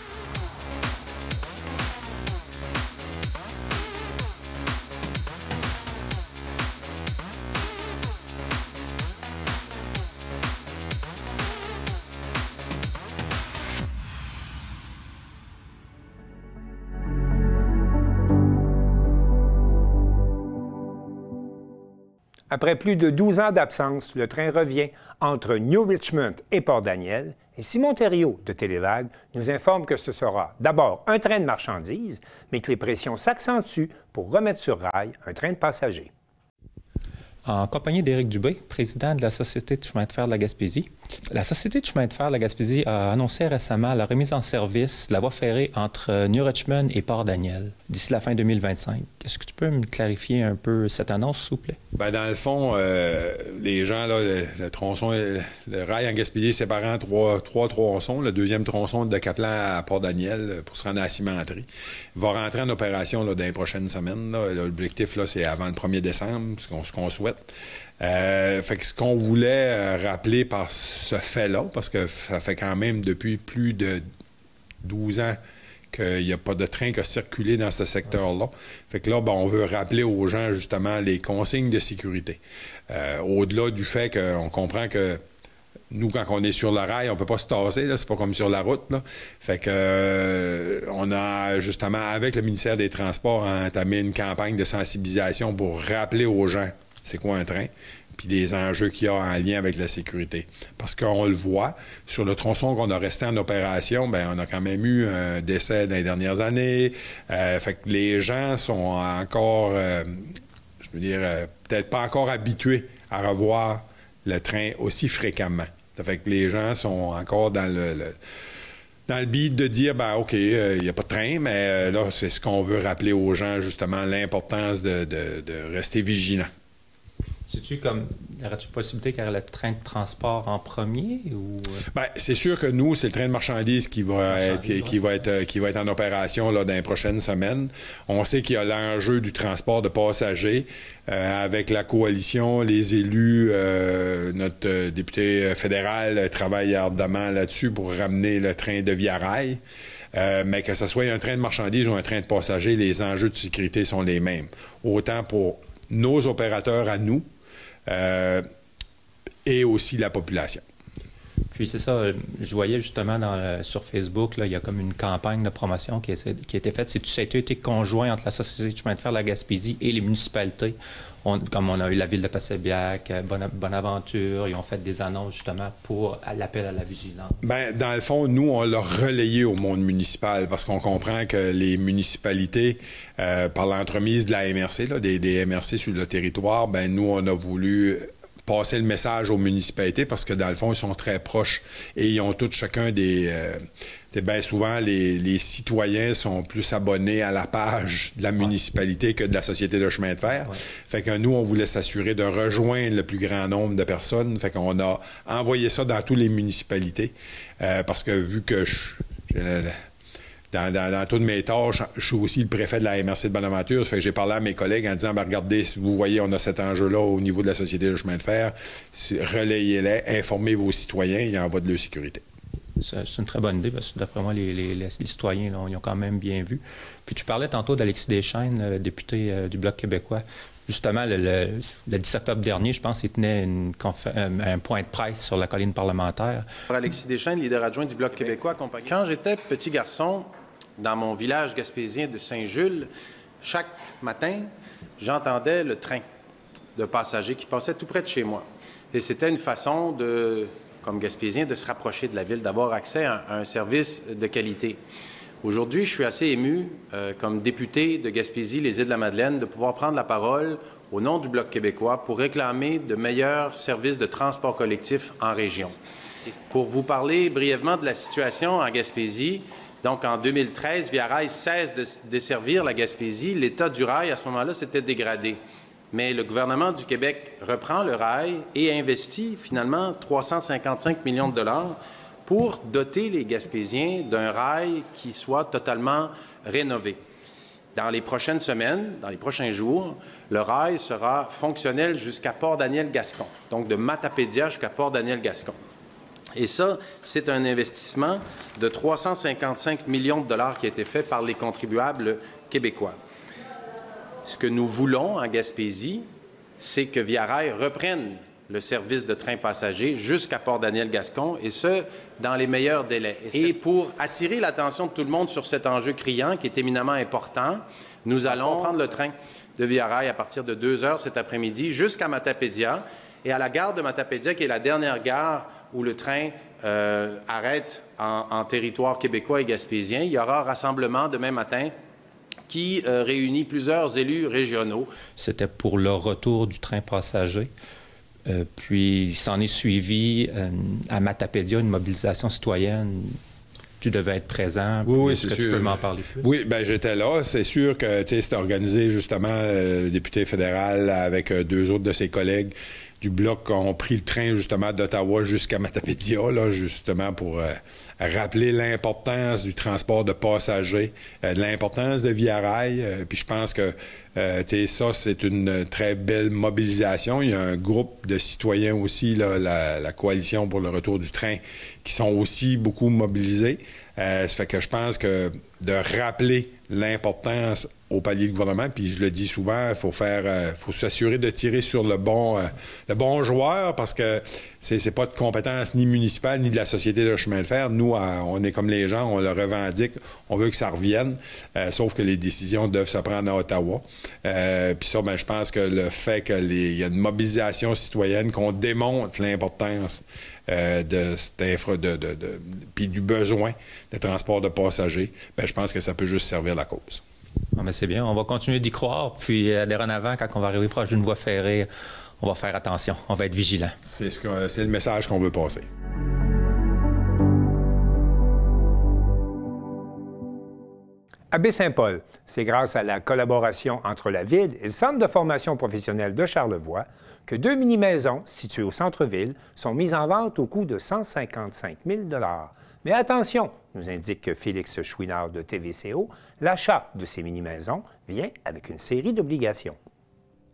Speaker 1: Après plus de 12 ans d'absence, le train revient entre New Richmond et Port-Daniel et Simon Thériault de Télévague nous informe que ce sera d'abord un train de marchandises, mais que les pressions s'accentuent pour remettre sur rail un train de passagers.
Speaker 8: En compagnie d'Éric Dubé, président de la Société de chemin de fer de la Gaspésie. La Société de chemin de fer de la Gaspésie a annoncé récemment la remise en service de la voie ferrée entre New Richmond et Port-Daniel d'ici la fin 2025. Est-ce que tu peux me clarifier un peu cette annonce, s'il vous plaît?
Speaker 9: Bien, dans le fond, les gens, là, le tronçon, le rail en Gaspésie est séparé en trois tronçons. Le deuxième tronçon de Caplan à Port-Daniel pour se rendre à la cimenterie va rentrer en opération là, dans les prochaines semaines. L'objectif, là, c'est avant le 1er décembre, ce qu'on souhaite. Fait que ce qu'on voulait rappeler par ce fait-là, parce que ça fait quand même depuis plus de 12 ans qu'il n'y a pas de train qui a circulé dans ce secteur-là. Fait que là, ben, on veut rappeler aux gens, justement, les consignes de sécurité. Au-delà du fait qu'on comprend que nous, quand on est sur le rail, on ne peut pas se tasser, c'est pas comme sur la route, là. Fait que on a, justement, avec le ministère des Transports, entamé une campagne de sensibilisation pour rappeler aux gens c'est quoi un train, puis des enjeux qu'il y a en lien avec la sécurité. Parce qu'on le voit, sur le tronçon qu'on a resté en opération, bien, on a quand même eu un décès dans les dernières années. Fait que les gens sont encore, je veux dire, peut-être pas encore habitués à revoir le train aussi fréquemment. Ça fait que les gens sont encore dans le beat de dire, ben OK, il n'y a pas de train, mais là, c'est ce qu'on veut rappeler aux gens, justement, l'importance de rester vigilant.
Speaker 8: C'est-tu comme, y aurait-il possibilité qu'il y ait le train de transport en premier ou?
Speaker 9: Bien, c'est sûr que nous, c'est le train de marchandises qui va être en opération là, dans les prochaines semaines. On sait qu'il y a l'enjeu du transport de passagers avec la coalition, les élus, notre député fédéral travaille ardemment là-dessus pour ramener le train de Via Rail. Mais que ce soit un train de marchandises ou un train de passagers, les enjeux de sécurité sont les mêmes. Autant pour nos opérateurs à nous, et aussi la population.
Speaker 8: Puis c'est ça, je voyais justement sur Facebook, là, il y a comme une campagne de promotion qui a été faite. Ça a été conjoint entre la Société de chemin de fer de la Gaspésie et les municipalités. Comme on a eu la ville de Passaibiac, Bonaventure, ils ont fait des annonces justement pour l'appel à la vigilance. Bien,
Speaker 9: dans le fond, nous, on l'a relayé au monde municipal parce qu'on comprend que les municipalités, par l'entremise de la MRC, là, des MRC sur le territoire, bien, nous, on a voulu passer le message aux municipalités parce que, dans le fond, ils sont très proches et ils ont tous chacun bien souvent, les citoyens sont plus abonnés à la page de la municipalité que de la Société de chemin de fer. Ouais. Fait que nous, on voulait s'assurer de rejoindre le plus grand nombre de personnes. Fait qu'on a envoyé ça dans toutes les municipalités parce que vu que dans toutes mes tâches, je suis aussi le préfet de la MRC de Bonaventure. Ça fait que j'ai parlé à mes collègues en disant, ben, regardez, si vous voyez, on a cet enjeu-là au niveau de la Société de chemin de fer, relayez-les, informez vos citoyens, il y en va de leur sécurité.
Speaker 8: C'est une très bonne idée parce que d'après moi, les citoyens là, ils ont quand même bien vu. Puis tu parlais tantôt d'Alexis Deschênes, le député du Bloc québécois. Justement, le 10 octobre dernier, je pense qu'il tenait un point de presse sur la colline parlementaire.
Speaker 10: Alexis Deschênes, leader adjoint du Bloc québécois. Quand j'étais petit garçon, dans mon village gaspésien de Saint-Jules, chaque matin, j'entendais le train de passagers qui passait tout près de chez moi. Et c'était une façon comme Gaspésien, de se rapprocher de la ville, d'avoir accès à un service de qualité. Aujourd'hui, je suis assez ému, comme député de Gaspésie, les Îles-de-la-Madeleine, de pouvoir prendre la parole au nom du Bloc québécois pour réclamer de meilleurs services de transport collectif en région. Pour vous parler brièvement de la situation en Gaspésie, donc en 2013, Via Rail cesse de desservir la Gaspésie. L'état du rail, à ce moment-là, s'était dégradé. Mais le gouvernement du Québec reprend le rail et investit finalement 355 millions de dollars pour doter les Gaspésiens d'un rail qui soit totalement rénové. Dans les prochaines semaines, dans les prochains jours, le rail sera fonctionnel jusqu'à Port-Daniel-Gascon, donc de Matapédia jusqu'à Port-Daniel-Gascon. Et ça, c'est un investissement de 355 millions de dollars qui a été fait par les contribuables québécois. Ce que nous voulons en Gaspésie, c'est que Via Rail reprenne le service de train passager jusqu'à Port-Daniel-Gascon, et ce, dans les meilleurs délais. Et pour attirer l'attention de tout le monde sur cet enjeu criant qui est éminemment important, nous allons prendre le train de Via Rail à partir de 2 heures cet après-midi jusqu'à Matapédia. Et à la gare de Matapédia, qui est la dernière gare où le train arrête en territoire québécois et gaspésien, il y aura rassemblement demain matin qui réunit plusieurs élus régionaux.
Speaker 8: C'était pour le retour du train passager. Puis, il s'en est suivi à Matapédia une mobilisation citoyenne. Tu devais être présent.
Speaker 9: Oui,
Speaker 8: est-ce que tu peux m'en parler plus?
Speaker 9: Oui, bien, j'étais là. C'est sûr que c'était organisé justement, le député fédéral avec 2 autres de ses collègues du Bloc ont pris le train justement d'Ottawa jusqu'à Matapédia, là, justement pour rappeler l'importance du transport de passagers, l'importance de Via Rail. Puis je pense que ça, c'est une très belle mobilisation. Il y a un groupe de citoyens aussi, là, la Coalition pour le retour du train, qui sont aussi beaucoup mobilisés. Ça fait que je pense que de rappeler l'importance au palier de gouvernement, puis je le dis souvent, il faut s'assurer de tirer sur le bon joueur, parce que c'est pas de compétence ni municipale ni de la Société de chemin de fer. Nous, on est comme les gens, on le revendique, on veut que ça revienne, sauf que les décisions doivent se prendre à Ottawa. Puis ça, je pense que le fait qu'il y a une mobilisation citoyenne, qu'on démontre l'importance de cette puis du besoin de transport de passagers, je pense que ça peut juste servir la cause.
Speaker 8: Ah, mais c'est bien, on va continuer d'y croire, puis dorénavant, quand on va arriver proche d'une voie ferrée, on va faire attention, on va être vigilant.
Speaker 9: C'est le message qu'on veut passer.
Speaker 1: À Baie-Saint-Paul, c'est grâce à la collaboration entre la Ville et le Centre de formation professionnelle de Charlevoix que 2 mini-maisons situées au centre-ville sont mises en vente au coût de 155 000 $. Mais attention, nous indique Félix Chouinard de TVCO, l'achat de ces mini-maisons vient avec une série d'obligations.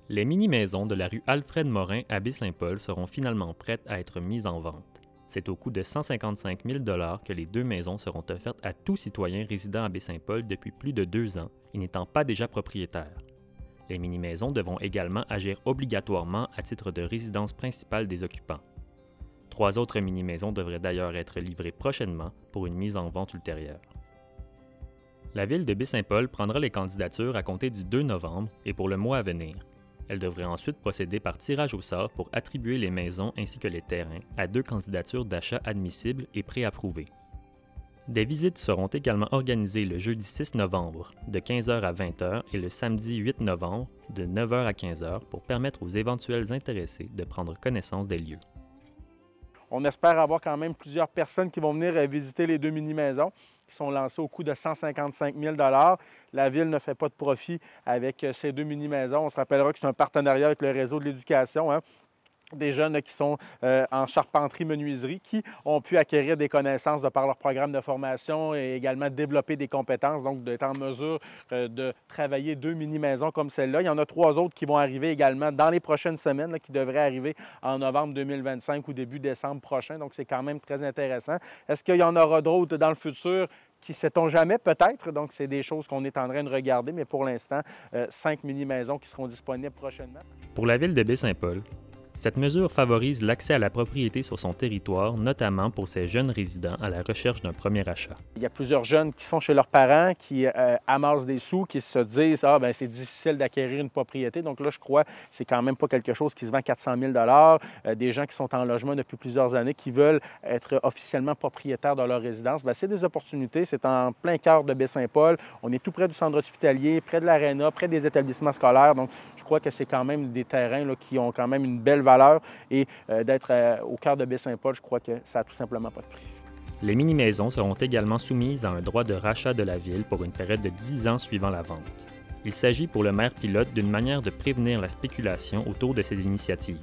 Speaker 11: Les mini-maisons de la rue Alfred-Morin à Baie-Saint-Paul seront finalement prêtes à être mises en vente. C'est au coût de 155 000 $ que les 2 maisons seront offertes à tout citoyen résidant à Baie-Saint-Paul depuis plus de 2 ans et n'étant pas déjà propriétaire. Les mini-maisons devront également agir obligatoirement à titre de résidence principale des occupants. 3 autres mini-maisons devraient d'ailleurs être livrées prochainement pour une mise en vente ultérieure. La Ville de Baie-Saint-Paul prendra les candidatures à compter du 2 novembre et pour le mois à venir. Elle devrait ensuite procéder par tirage au sort pour attribuer les maisons ainsi que les terrains à 2 candidatures d'achat admissibles et préapprouvées. Des visites seront également organisées le jeudi 6 novembre de 15h à 20h et le samedi 8 novembre de 9h à 15h pour permettre aux éventuels intéressés de prendre connaissance des lieux.
Speaker 12: On espère avoir quand même plusieurs personnes qui vont venir visiter les 2 mini-maisons qui sont lancées au coût de 155 000 $. La Ville ne fait pas de profit avec ces 2 mini-maisons. On se rappellera que c'est un partenariat avec le réseau de l'éducation. Des jeunes qui sont en charpenterie-menuiserie qui ont pu acquérir des connaissances de par leur programme de formation et également développer des compétences, donc d'être en mesure de travailler 2 mini-maisons comme celle-là. Il y en a 3 autres qui vont arriver également dans les prochaines semaines, qui devraient arriver en novembre 2025 ou début décembre prochain, donc c'est quand même très intéressant. Est-ce qu'il y en aura d'autres dans le futur? Qui sait-on jamais, peut-être. Donc, c'est des choses qu'on est en train de regarder, mais pour l'instant, 5 mini-maisons qui seront disponibles prochainement.
Speaker 11: Pour la Ville de Baie-Saint-Paul, cette mesure favorise l'accès à la propriété sur son territoire, notamment pour ces jeunes résidents à la recherche d'un premier achat.
Speaker 12: Il y a plusieurs jeunes qui sont chez leurs parents, qui amassent des sous, qui se disent « Ah, bien, c'est difficile d'acquérir une propriété. » Donc là, je crois que c'est quand même pas quelque chose qui se vend 400 000 $. Des gens qui sont en logement depuis plusieurs années, qui veulent être officiellement propriétaires de leur résidence. Bien, c'est des opportunités. C'est en plein cœur de Baie-Saint-Paul. On est tout près du centre hospitalier, près de l'aréna, près des établissements scolaires. Donc, je crois que c'est quand même des terrains là, qui ont quand même une belle valeur et d'être au cœur de Baie-Saint-Paul, je crois que ça n'a tout simplement pas de prix.
Speaker 11: Les mini-maisons seront également soumises à un droit de rachat de la Ville pour une période de 10 ans suivant la vente. Il s'agit pour le maire pilote d'une manière de prévenir la spéculation autour de ces initiatives.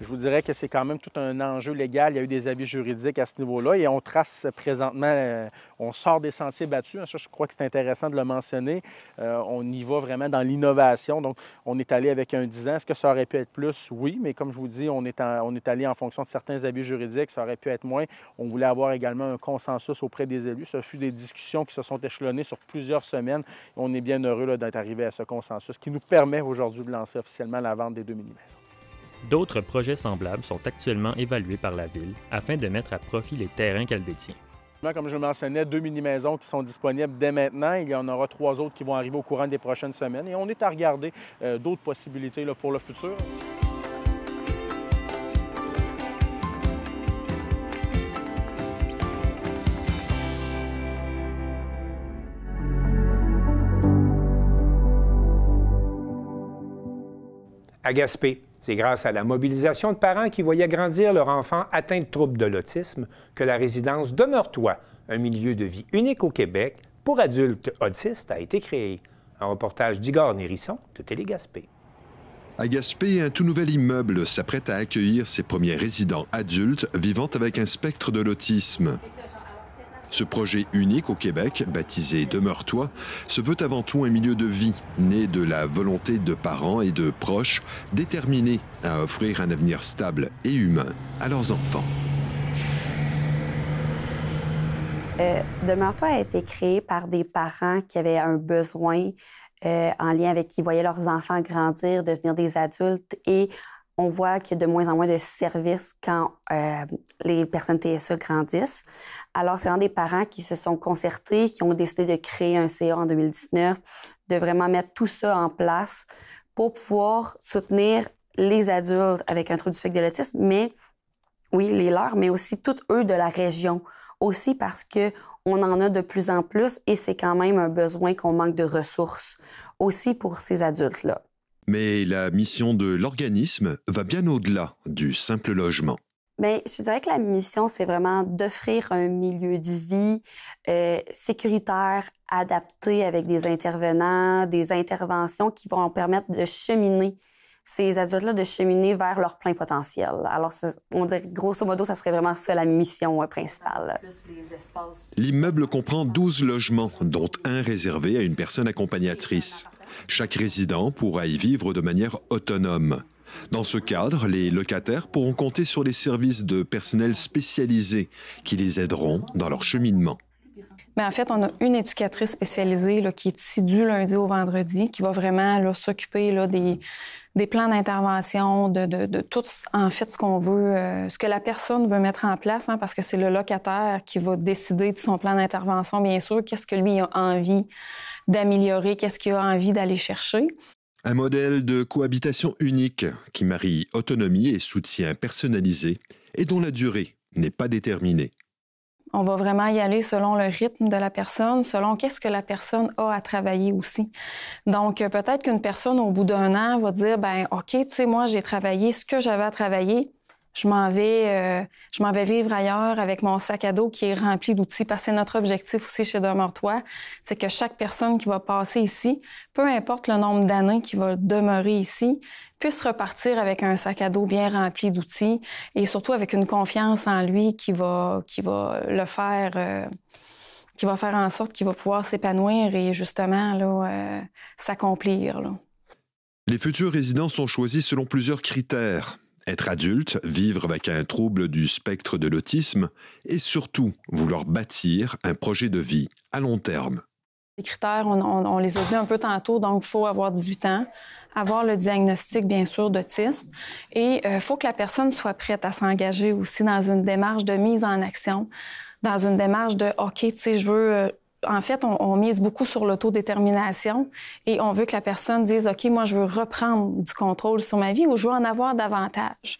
Speaker 12: Je vous dirais que c'est quand même tout un enjeu légal. Il y a eu des avis juridiques à ce niveau-là et on trace présentement, on sort des sentiers battus. Ça, je crois que c'est intéressant de le mentionner. On y va vraiment dans l'innovation. Donc, on est allé avec un 10 ans. Est-ce que ça aurait pu être plus? Oui, mais comme je vous dis, on est allé en fonction de certains avis juridiques. Ça aurait pu être moins. On voulait avoir également un consensus auprès des élus. Ça fut des discussions qui se sont échelonnées sur plusieurs semaines. On est bien heureux là, d'être arrivé à ce consensus qui nous permet aujourd'hui de lancer officiellement la vente des 2 mini-maisons.
Speaker 11: D'autres projets semblables sont actuellement évalués par la Ville afin de mettre à profit les terrains qu'elle détient.
Speaker 12: Comme je le mentionnais, 2 mini-maisons qui sont disponibles dès maintenant. Il y en aura 3 autres qui vont arriver au courant des prochaines semaines. Et on est à regarder d'autres possibilités là, pour le futur.
Speaker 1: À Gaspé, c'est grâce à la mobilisation de parents qui voyaient grandir leur enfant atteint de troubles de l'autisme que la résidence Demeure-toi, un milieu de vie unique au Québec pour adultes autistes, a été créé. Un reportage d'Igor Nérisson de Télé-Gaspé.
Speaker 13: À Gaspé, un tout nouvel immeuble s'apprête à accueillir ses premiers résidents adultes vivant avec un spectre de l'autisme. Ce projet unique au Québec, baptisé Demeure-toi, se veut avant tout un milieu de vie, né de la volonté de parents et de proches déterminés à offrir un avenir stable et humain à leurs enfants.
Speaker 14: Demeure-toi a été créé par des parents qui avaient un besoin en lien avec qui voyaient leurs enfants grandir, devenir des adultes, et on voit qu'il y a de moins en moins de services quand les personnes TSA grandissent. Alors, c'est vraiment des parents qui se sont concertés, qui ont décidé de créer un CA en 2019, de vraiment mettre tout ça en place pour pouvoir soutenir les adultes avec un trouble du spectre de l'autisme, mais oui, les leurs, mais aussi tous eux de la région. Aussi parce qu'on en a de plus en plus et c'est quand même un besoin qu'on manque de ressources aussi pour ces adultes-là.
Speaker 13: Mais la mission de l'organisme va bien au-delà du simple logement.
Speaker 14: Bien, je dirais que la mission, c'est vraiment d'offrir un milieu de vie sécuritaire, adapté avec des intervenants, des interventions qui vont permettre de cheminer ces adultes-là, de cheminer vers leur plein potentiel. Alors, on dirait grosso modo, ça serait vraiment ça la mission principale.
Speaker 13: L'immeuble comprend 12 logements, dont un réservé à une personne accompagnatrice. Chaque résident pourra y vivre de manière autonome. Dans ce cadre, les locataires pourront compter sur les services de personnel spécialisé qui les aideront dans leur cheminement.
Speaker 15: Bien, en fait, on a une éducatrice spécialisée là, qui est ici du lundi au vendredi, qui va vraiment là, s'occuper là, des plans d'intervention, de tout en fait ce qu'on veut, ce que la personne veut mettre en place, hein, parce que c'est le locataire qui va décider de son plan d'intervention, bien sûr, qu'est-ce que lui a envie d'améliorer, qu'est-ce qu'il a envie d'aller chercher.
Speaker 13: Un modèle de cohabitation unique qui marie autonomie et soutien personnalisé et dont la durée n'est pas déterminée.
Speaker 15: On va vraiment y aller selon le rythme de la personne, selon qu'est-ce que la personne a à travailler aussi. Donc, peut-être qu'une personne, au bout d'un an, va dire, ben OK, tu sais, moi, j'ai travaillé ce que j'avais à travailler. Je m'en vais vivre ailleurs avec mon sac à dos qui est rempli d'outils. Parce que c'est notre objectif aussi chez Demeure-toi, c'est que chaque personne qui va passer ici, peu importe le nombre d'années qui va demeurer ici, puisse repartir avec un sac à dos bien rempli d'outils et surtout avec une confiance en lui qui va le faire, qui va faire en sorte qu'il va pouvoir s'épanouir et justement là, s'accomplir. Là.
Speaker 13: Les futurs résidents sont choisis selon plusieurs critères. Être adulte, vivre avec un trouble du spectre de l'autisme et surtout vouloir bâtir un projet de vie à long terme.
Speaker 15: Les critères, on les a dit un peu tantôt, donc il faut avoir 18 ans, avoir le diagnostic, bien sûr, d'autisme et il faut que la personne soit prête à s'engager aussi dans une démarche de mise en action, dans une démarche de « OK, tu sais, je veux… » En fait, on mise beaucoup sur l'autodétermination et on veut que la personne dise « OK, moi, je veux reprendre du contrôle sur ma vie ou je veux en avoir davantage. »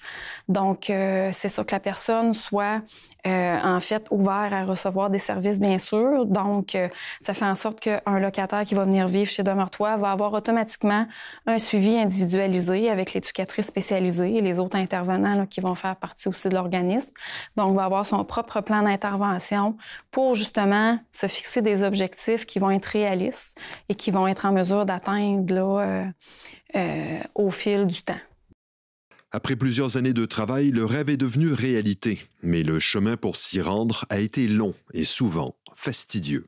Speaker 15: Donc, c'est ça, que la personne soit en fait ouverte à recevoir des services, bien sûr. Donc, ça fait en sorte qu'un locataire qui va venir vivre chez Demeure-toi va avoir automatiquement un suivi individualisé avec l'éducatrice spécialisée et les autres intervenants là, qui vont faire partie aussi de l'organisme. Donc, va avoir son propre plan d'intervention pour justement se fixer des objectifs qui vont être réalistes et qui vont être en mesure d'atteindre là, au fil du temps.
Speaker 13: Après plusieurs années de travail, le rêve est devenu réalité. Mais le chemin pour s'y rendre a été long et souvent fastidieux.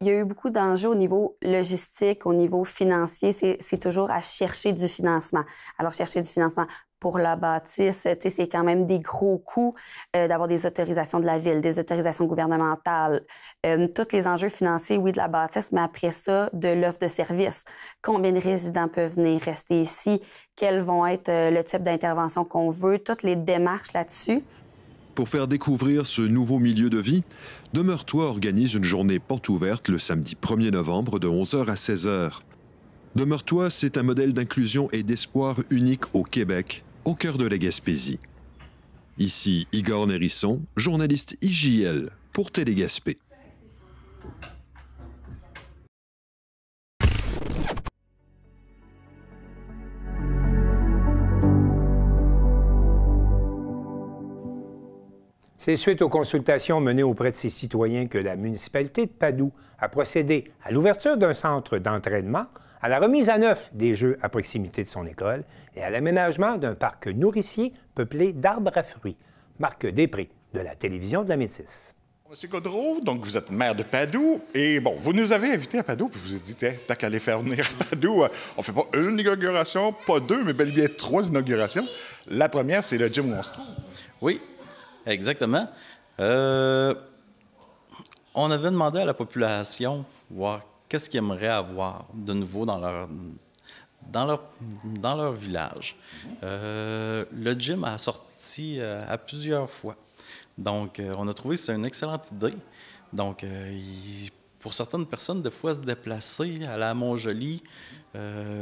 Speaker 14: Il y a eu beaucoup d'enjeux au niveau logistique, au niveau financier. C'est toujours à chercher du financement. Alors, chercher du financement pour la bâtisse, c'est quand même des gros coûts d'avoir des autorisations de la ville, des autorisations gouvernementales. Tous les enjeux financiers, oui, de la bâtisse, mais après ça, de l'offre de services. Combien de résidents peuvent venir rester ici? Quels vont être le type d'intervention qu'on veut? Toutes les démarches là-dessus.
Speaker 13: Pour faire découvrir ce nouveau milieu de vie, Demeure-toi organise une journée porte ouverte le samedi 1er novembre de 11h à 16h. Demeure-toi, c'est un modèle d'inclusion et d'espoir unique au Québec, au cœur de la Gaspésie. Ici Igor Nérisson, journaliste IJL pour Télé-Gaspé.
Speaker 1: C'est suite aux consultations menées auprès de ces citoyens que la municipalité de Padoue a procédé à l'ouverture d'un centre d'entraînement, à la remise à neuf des jeux à proximité de son école et à l'aménagement d'un parc nourricier peuplé d'arbres à fruits. Marc Després, de la télévision de la Métisse.
Speaker 16: Monsieur Gaudreau, donc vous êtes maire de Padoue et bon, vous nous avez invités à Padoue puis vous vous êtes dit, t'as qu'à aller faire venir à Padoue, on fait pas une inauguration, pas deux, mais bel et bien 3 inaugurations. La première, c'est le gym où on se trouve.
Speaker 17: Oui, exactement. On avait demandé à la population voir qu'est-ce qu'ils aimeraient avoir de nouveau dans leur village. Le gym a sorti à plusieurs fois. Donc, on a trouvé que c'était une excellente idée. Donc, pour certaines personnes, des fois, se déplacer, aller à Montjoly,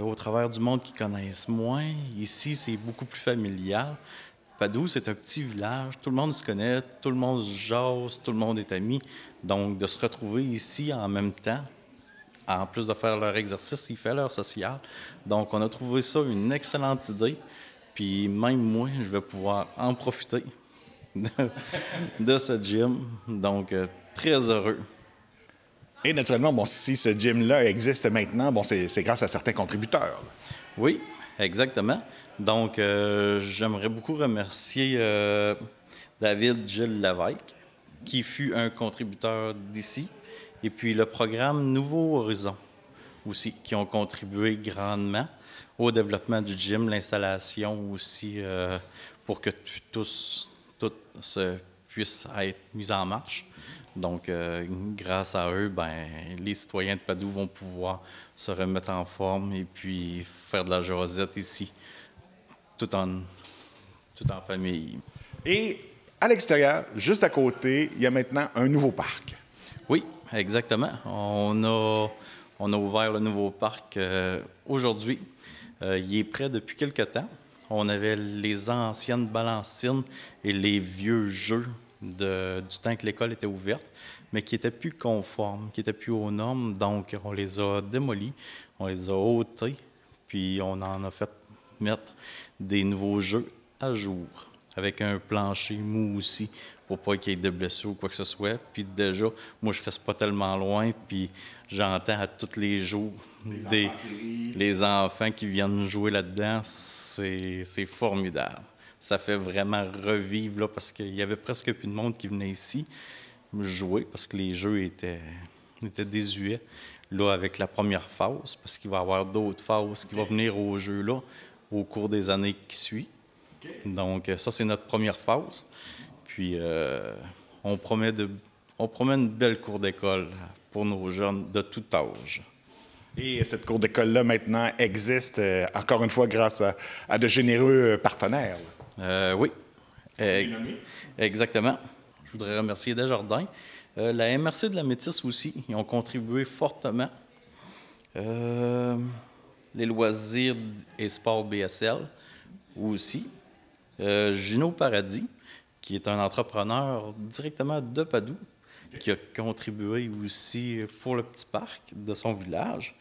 Speaker 17: au travers du monde qu'ils connaissent moins. Ici, c'est beaucoup plus familial. Padoue, c'est un petit village, tout le monde se connaît, tout le monde se jase, tout le monde est ami. Donc, de se retrouver ici en même temps, en plus de faire leur exercice, ils font leur social. Donc, on a trouvé ça une excellente idée. Puis, même moi, je vais pouvoir en profiter de ce gym. Donc, très heureux.
Speaker 16: Et naturellement, bon, si ce gym-là existe maintenant, bon, c'est grâce à certains contributeurs.
Speaker 17: Oui, exactement. Donc, j'aimerais beaucoup remercier David Gilles Lévesque, qui fut un contributeur d'ici, et puis le programme Nouveau Horizon aussi, qui ont contribué grandement au développement du gym, l'installation aussi, pour que tout puisse être mis en marche. Donc, grâce à eux, les citoyens de Padoue vont pouvoir se remettre en forme et puis faire de la jasette ici, tout en famille.
Speaker 16: Et à l'extérieur, juste à côté, il y a maintenant un nouveau parc.
Speaker 17: Oui, exactement. On a ouvert le nouveau parc aujourd'hui. Il est prêt depuis quelque temps. On avait les anciennes balancines et les vieux jeux du temps que l'école était ouverte, mais qui n'étaient plus conformes, qui n'étaient plus aux normes. Donc, on les a démolis, on les a ôtés, puis on en a fait mettre des nouveaux jeux à jour, avec un plancher mou aussi, pour pas qu'il y ait de blessures ou quoi que ce soit. Puis déjà, moi, je reste pas tellement loin, puis j'entends à tous les jours les enfants qui viennent jouer là-dedans. C'est formidable. Ça fait vraiment revivre, là, parce qu'il y avait presque plus de monde qui venait ici jouer, parce que les jeux étaient désuets, là, avec la première phase, parce qu'il va y avoir d'autres phases qui vont venir au jeu, là, au cours des années qui suivent. Donc, ça, c'est notre première phase. Puis, on promet une belle cour d'école pour nos jeunes de tout âge.
Speaker 16: Et cette cour d'école-là, maintenant, existe, encore une fois, grâce à de généreux partenaires.
Speaker 17: Oui, exactement. Je voudrais remercier Desjardins. La MRC de la Métisse aussi, ils ont contribué fortement. Les loisirs et sports BSL aussi. Gino Paradis, qui est un entrepreneur directement de Padoue, qui a contribué aussi pour le petit parc de son village.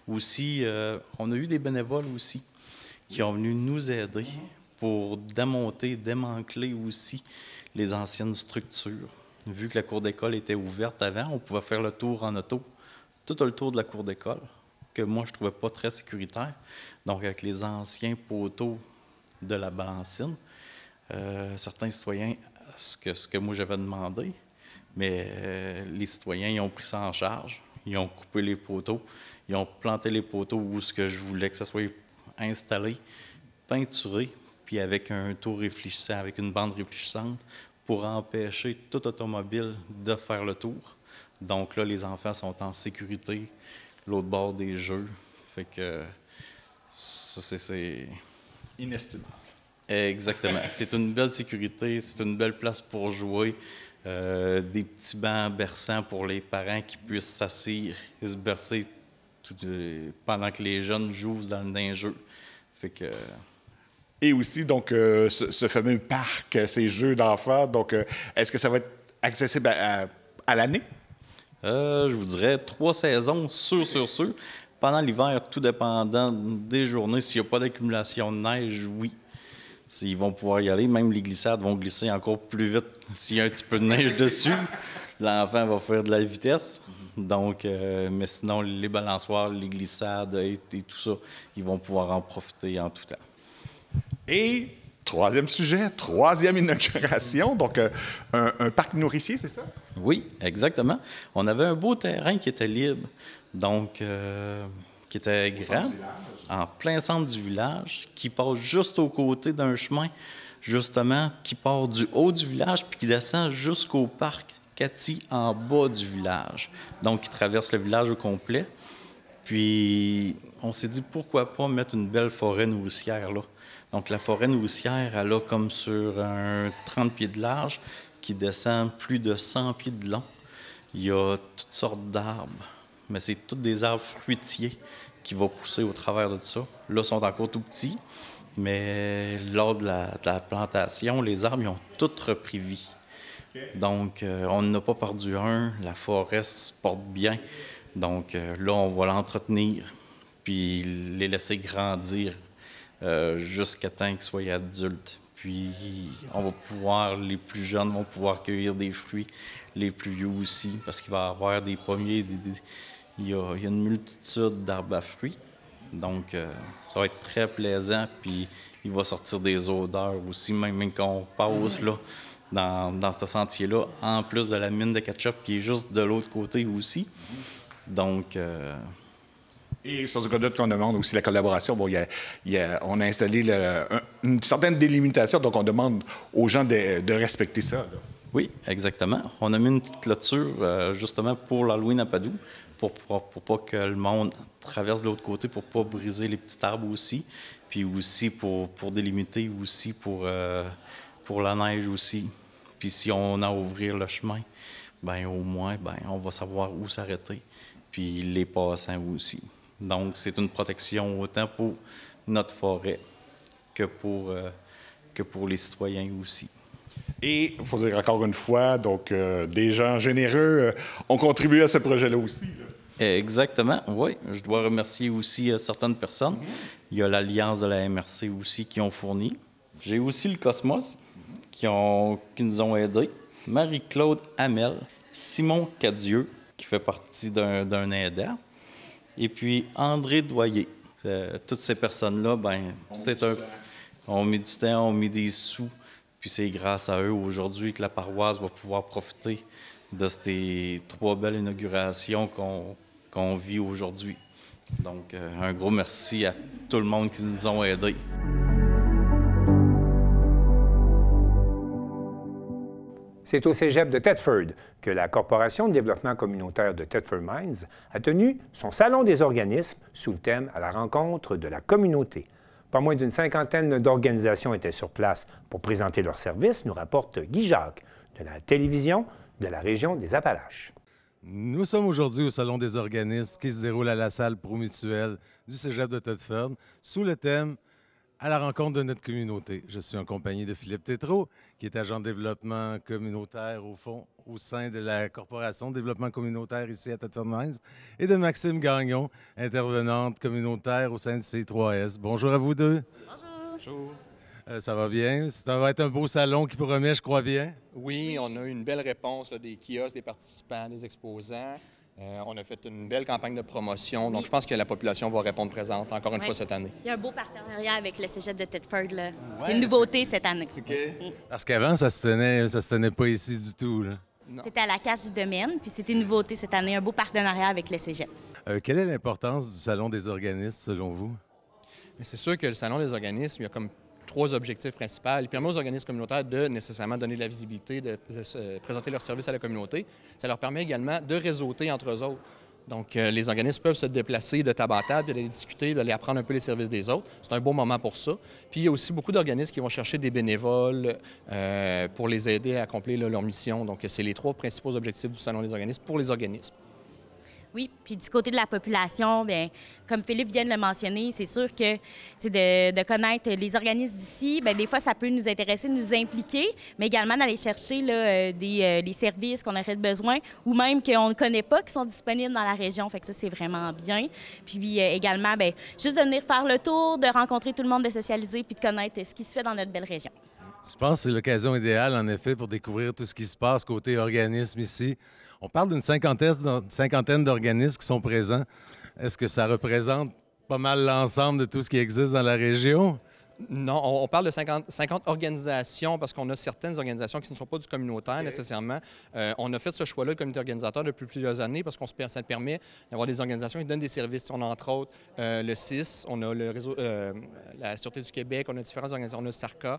Speaker 17: Aussi, on a eu des bénévoles aussi qui ont venu nous aider pour démonter, démanteler aussi les anciennes structures. Vu que la cour d'école était ouverte avant, on pouvait faire le tour en auto, tout le tour de la cour d'école, que moi, je ne trouvais pas très sécuritaire. Donc, avec les anciens poteaux de la balancine, certains citoyens, ce que moi j'avais demandé, mais les citoyens, ils ont pris ça en charge. Ils ont coupé les poteaux, ils ont planté les poteaux où ce que je voulais que ça soit installé, peinturé, puis avec un tour réfléchissant, avec une bande réfléchissante, pour empêcher tout automobile de faire le tour. Donc là, les enfants sont en sécurité, l'autre bord des jeux. Fait que ça, c'est
Speaker 16: inestimable.
Speaker 17: Exactement. C'est une belle sécurité, c'est une belle place pour jouer. Des petits bancs berçants pour les parents qui puissent s'asseoir et se bercer pendant que les jeunes jouent dans le jeu. Fait que...
Speaker 16: Et aussi, donc, ce fameux parc, ces jeux d'enfants, donc, est-ce que ça va être accessible à l'année?
Speaker 17: Je vous dirais 3 saisons, sûr. Pendant l'hiver, tout dépendant des journées, s'il n'y a pas d'accumulation de neige, oui. Ils vont pouvoir y aller. Même les glissades vont glisser encore plus vite s'il y a un petit peu de neige dessus. L'enfant va faire de la vitesse. Donc, mais sinon, les balançoires, les glissades et tout ça, ils vont pouvoir en profiter en tout temps.
Speaker 16: Et troisième sujet, troisième inauguration, donc un parc nourricier, c'est ça?
Speaker 17: Oui, exactement. On avait un beau terrain qui était libre, donc qui était grand, en plein centre du village, qui passe juste aux côtés d'un chemin, justement, qui part du haut du village puis qui descend jusqu'au parc Cathy en bas du village. Donc, qui traverse le village au complet. Puis, on s'est dit, pourquoi pas mettre une belle forêt nourricière là? Donc, la forêt nourricière, elle a comme sur un 30 pieds de large qui descend plus de 100 pieds de long. Il y a toutes sortes d'arbres, mais c'est tous des arbres fruitiers qui vont pousser au travers de ça. Là, ils sont encore tout petits, mais lors de la plantation, les arbres, ils ont tous repris vie. Donc, on n'a pas perdu un. La forêt se porte bien. Donc, là, on va l'entretenir puis les laisser grandir jusqu'à temps qu'ils soient adultes. Puis, on va pouvoir, les plus jeunes vont pouvoir cueillir des fruits, les plus vieux aussi, parce qu'il va y avoir des pommiers, il y a une multitude d'arbres à fruits. Donc, ça va être très plaisant, puis il va sortir des odeurs aussi, même quand on passe là, dans ce sentier-là, en plus de la mine de ketchup qui est juste de l'autre côté aussi. Donc...
Speaker 16: Et sur ce cas-là, on demande aussi la collaboration. Bon, on a installé une certaine délimitation, donc on demande aux gens de respecter ça. Là.
Speaker 17: Oui, exactement. On a mis une petite clôture justement pour l'Halloween à Padoue, pour pas que le monde traverse de l'autre côté, pour pas briser les petits arbres aussi, puis aussi pour délimiter aussi pour la neige aussi. Puis si on a à ouvrir le chemin, bien au moins, on va savoir où s'arrêter, puis les passants aussi. Donc, c'est une protection autant pour notre forêt que pour les citoyens aussi.
Speaker 16: Et, il faut dire encore une fois, donc des gens généreux ont contribué à ce projet-là aussi. Là.
Speaker 17: Exactement, oui. Je dois remercier aussi certaines personnes. Il y a l'Alliance de la MRC aussi qui ont fourni. J'ai aussi le Cosmos qui nous ont aidés. Marie-Claude Hamel, Simon Cadieux qui fait partie d'un aidant. Et puis André Doyer. Toutes ces personnes-là, on met du temps, on met des sous. Puis c'est grâce à eux aujourd'hui que la paroisse va pouvoir profiter de ces 3 belles inaugurations qu'on vit aujourd'hui. Donc, un gros merci à tout le monde qui nous ont aidés.
Speaker 1: C'est au cégep de Thetford que la Corporation de développement communautaire de Thetford Mines a tenu son salon des organismes sous le thème « À la rencontre de la communauté ». Pas moins d'une 50aine d'organisations étaient sur place pour présenter leurs services, nous rapporte Guy Jacques de la télévision de la région des Appalaches.
Speaker 18: Nous sommes aujourd'hui au Salon des organismes qui se déroule à la salle Promutuelle du cégep de Thetford sous le thème « À la rencontre de notre communauté ». Je suis en compagnie de Philippe Tétrault, qui est agent de développement communautaire au sein de la Corporation de développement communautaire ici à Thetford Mines, et de Maxime Gagnon, intervenante communautaire au sein du C3S. Bonjour à vous deux.
Speaker 19: Bonjour.
Speaker 18: Ça va bien? Ça va être un beau salon qui promet, je crois bien.
Speaker 19: Oui, on a eu une belle réponse là, des kiosques, des participants, des exposants. On a fait une belle campagne de promotion, donc je pense que la population va répondre présente encore une fois cette année.
Speaker 20: Il y a un beau partenariat avec le cégep de Thetford. Là. C'est une nouveauté cette année.
Speaker 18: Parce qu'avant, ça se tenait pas ici du tout.
Speaker 20: C'était à la Cache du Domaine, puis c'était une nouveauté cette année, un beau partenariat avec le cégep.
Speaker 18: Quelle est l'importance du Salon des organismes, selon vous?
Speaker 19: C'est sûr que le Salon des organismes, il y a comme 3 objectifs principaux. Il permet aux organismes communautaires de nécessairement donner de la visibilité, de présenter leurs services à la communauté. Ça leur permet également de réseauter entre eux autres. Donc, les organismes peuvent se déplacer de table à table, d'aller discuter, d'aller apprendre un peu les services des autres. C'est un bon moment pour ça. Puis, il y a aussi beaucoup d'organismes qui vont chercher des bénévoles pour les aider à accomplir leur mission. Donc, c'est les 3 principaux objectifs du Salon des organismes pour les organismes.
Speaker 20: Oui, puis du côté de la population, bien, comme Philippe vient de le mentionner, c'est sûr que de connaître les organismes d'ici, bien, des fois, ça peut nous intéresser, nous impliquer, mais également d'aller chercher là, des services qu'on aurait besoin ou même qu'on ne connaît pas, qui sont disponibles dans la région. Fait que ça, c'est vraiment bien. Puis également, bien, juste de venir faire le tour, de rencontrer tout le monde, de socialiser puis de connaître ce qui se fait dans notre belle région.
Speaker 18: Je pense que c'est l'occasion idéale, en effet, pour découvrir tout ce qui se passe côté organisme ici. On parle d'une cinquantaine d'organismes qui sont présents. Est-ce que ça représente pas mal l'ensemble de tout ce qui existe dans la région?
Speaker 19: Non, on parle de 50 organisations parce qu'on a certaines organisations qui ne sont pas du communautaire nécessairement. On a fait ce choix-là, le comité organisateur, depuis plusieurs années parce que ça permet d'avoir des organisations qui donnent des services. On a entre autres le CIS, on a le réseau, la Sûreté du Québec, on a différentes organisations, on a SARCA.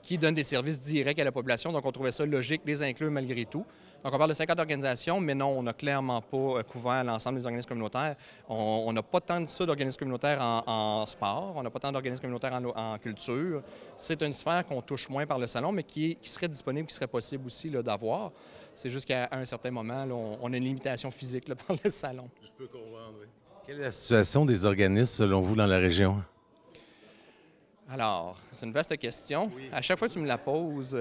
Speaker 19: Qui donnent des services directs à la population. Donc, on trouvait ça logique de les inclure malgré tout. Donc, on parle de 50 organisations, mais non, on n'a clairement pas couvert l'ensemble des organismes communautaires. On n'a pas tant de ça d'organismes communautaires en sport, on n'a pas tant d'organismes communautaires en culture. C'est une sphère qu'on touche moins par le salon, mais qui serait disponible, qui serait possible aussi d'avoir. C'est juste qu'à un certain moment, là, on a une limitation physique là, par le salon.
Speaker 18: Je peux comprendre, oui. Quelle est la situation des organismes, selon vous, dans la région?
Speaker 19: Alors, c'est une vaste question. Oui. À chaque fois que tu me la poses,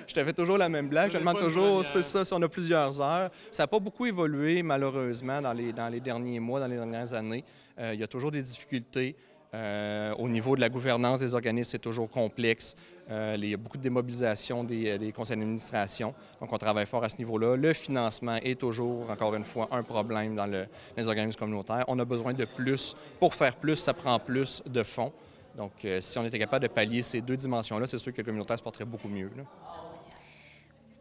Speaker 19: je te fais toujours la même blague. Je te demande toujours, c'est ça, si on a plusieurs heures. Ça n'a pas beaucoup évolué, malheureusement, dans les derniers mois, dans les dernières années. Il y a toujours des difficultés. Au niveau de la gouvernance des organismes, c'est toujours complexe. Il y a beaucoup de démobilisation des conseils d'administration. Donc, on travaille fort à ce niveau-là. Le financement est toujours, encore une fois, un problème dans les organismes communautaires. On a besoin de plus. Pour faire plus, ça prend plus de fonds. Donc, si on était capable de pallier ces deux dimensions-là, c'est sûr que le communautaire se porterait beaucoup mieux. Là.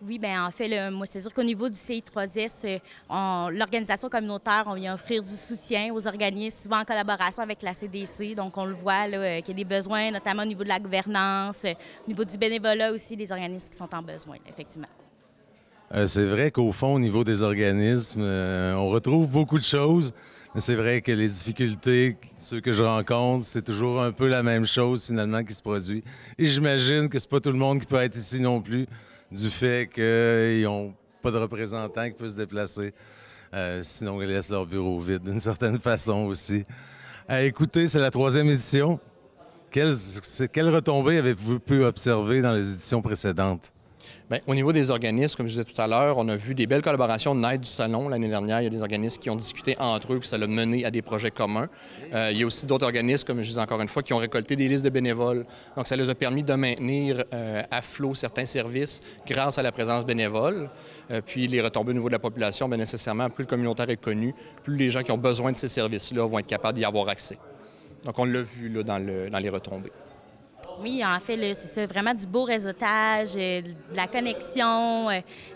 Speaker 20: Oui, bien en fait, moi, c'est sûr qu'au niveau du CI3S, l'organisation communautaire, on vient offrir du soutien aux organismes, souvent en collaboration avec la CDC. Donc, on le voit qu'il y a des besoins, notamment au niveau de la gouvernance, au niveau du bénévolat aussi, des organismes qui sont en besoin, effectivement.
Speaker 18: C'est vrai qu'au fond, au niveau des organismes, on retrouve beaucoup de choses. Mais c'est vrai que les difficultés, ceux que je rencontre, c'est toujours un peu la même chose finalement qui se produit. Et j'imagine que c'est pas tout le monde qui peut être ici non plus, du fait qu'ils n'ont pas de représentants qui peuvent se déplacer. Sinon, ils laissent leur bureau vide d'une certaine façon aussi. Écoutez, c'est la 3e édition. Quelles retombées avez-vous pu observer dans les éditions précédentes?
Speaker 19: Bien, au niveau des organismes, comme je disais tout à l'heure, on a vu des belles collaborations de l'aide du salon. L'année dernière, il y a des organismes qui ont discuté entre eux, puis ça a mené à des projets communs. Il y a aussi d'autres organismes, comme je disais encore une fois, qui ont récolté des listes de bénévoles. Donc, ça les a permis de maintenir à flot certains services grâce à la présence bénévole. Puis, les retombées au niveau de la population, bien nécessairement, plus le communautaire est connu, plus les gens qui ont besoin de ces services-là vont être capables d'y avoir accès. Donc, on l'a vu là, dans les retombées.
Speaker 20: Oui, en fait, c'est ça, vraiment du beau réseautage, de la connexion,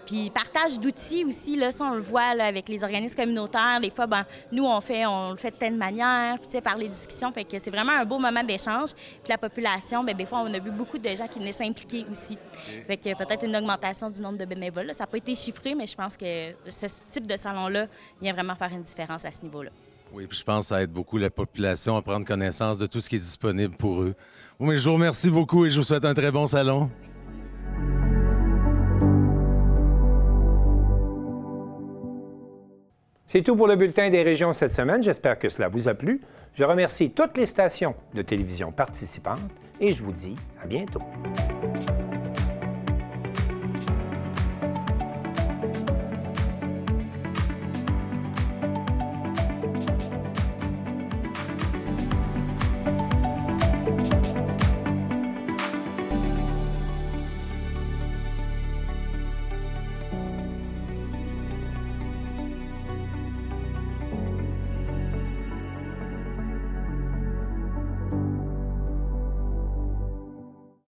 Speaker 20: puis partage d'outils aussi, là, ça, on le voit là, avec les organismes communautaires. Des fois, nous, on le fait de telle manière, puis par les discussions, fait que c'est vraiment un beau moment d'échange. Puis la population, bien, des fois, on a vu beaucoup de gens qui venaient s'impliquer aussi. Fait que peut-être une augmentation du nombre de bénévoles. Là. Ça n'a pas été chiffré, mais je pense que ce type de salon-là vient vraiment faire une différence à ce niveau-là.
Speaker 18: Oui, puis je pense que ça aide beaucoup la population à prendre connaissance de tout ce qui est disponible pour eux. Bon, mais je vous remercie beaucoup et je vous souhaite un très bon salon.
Speaker 1: C'est tout pour le bulletin des régions cette semaine. J'espère que cela vous a plu. Je remercie toutes les stations de télévision participantes et je vous dis à bientôt.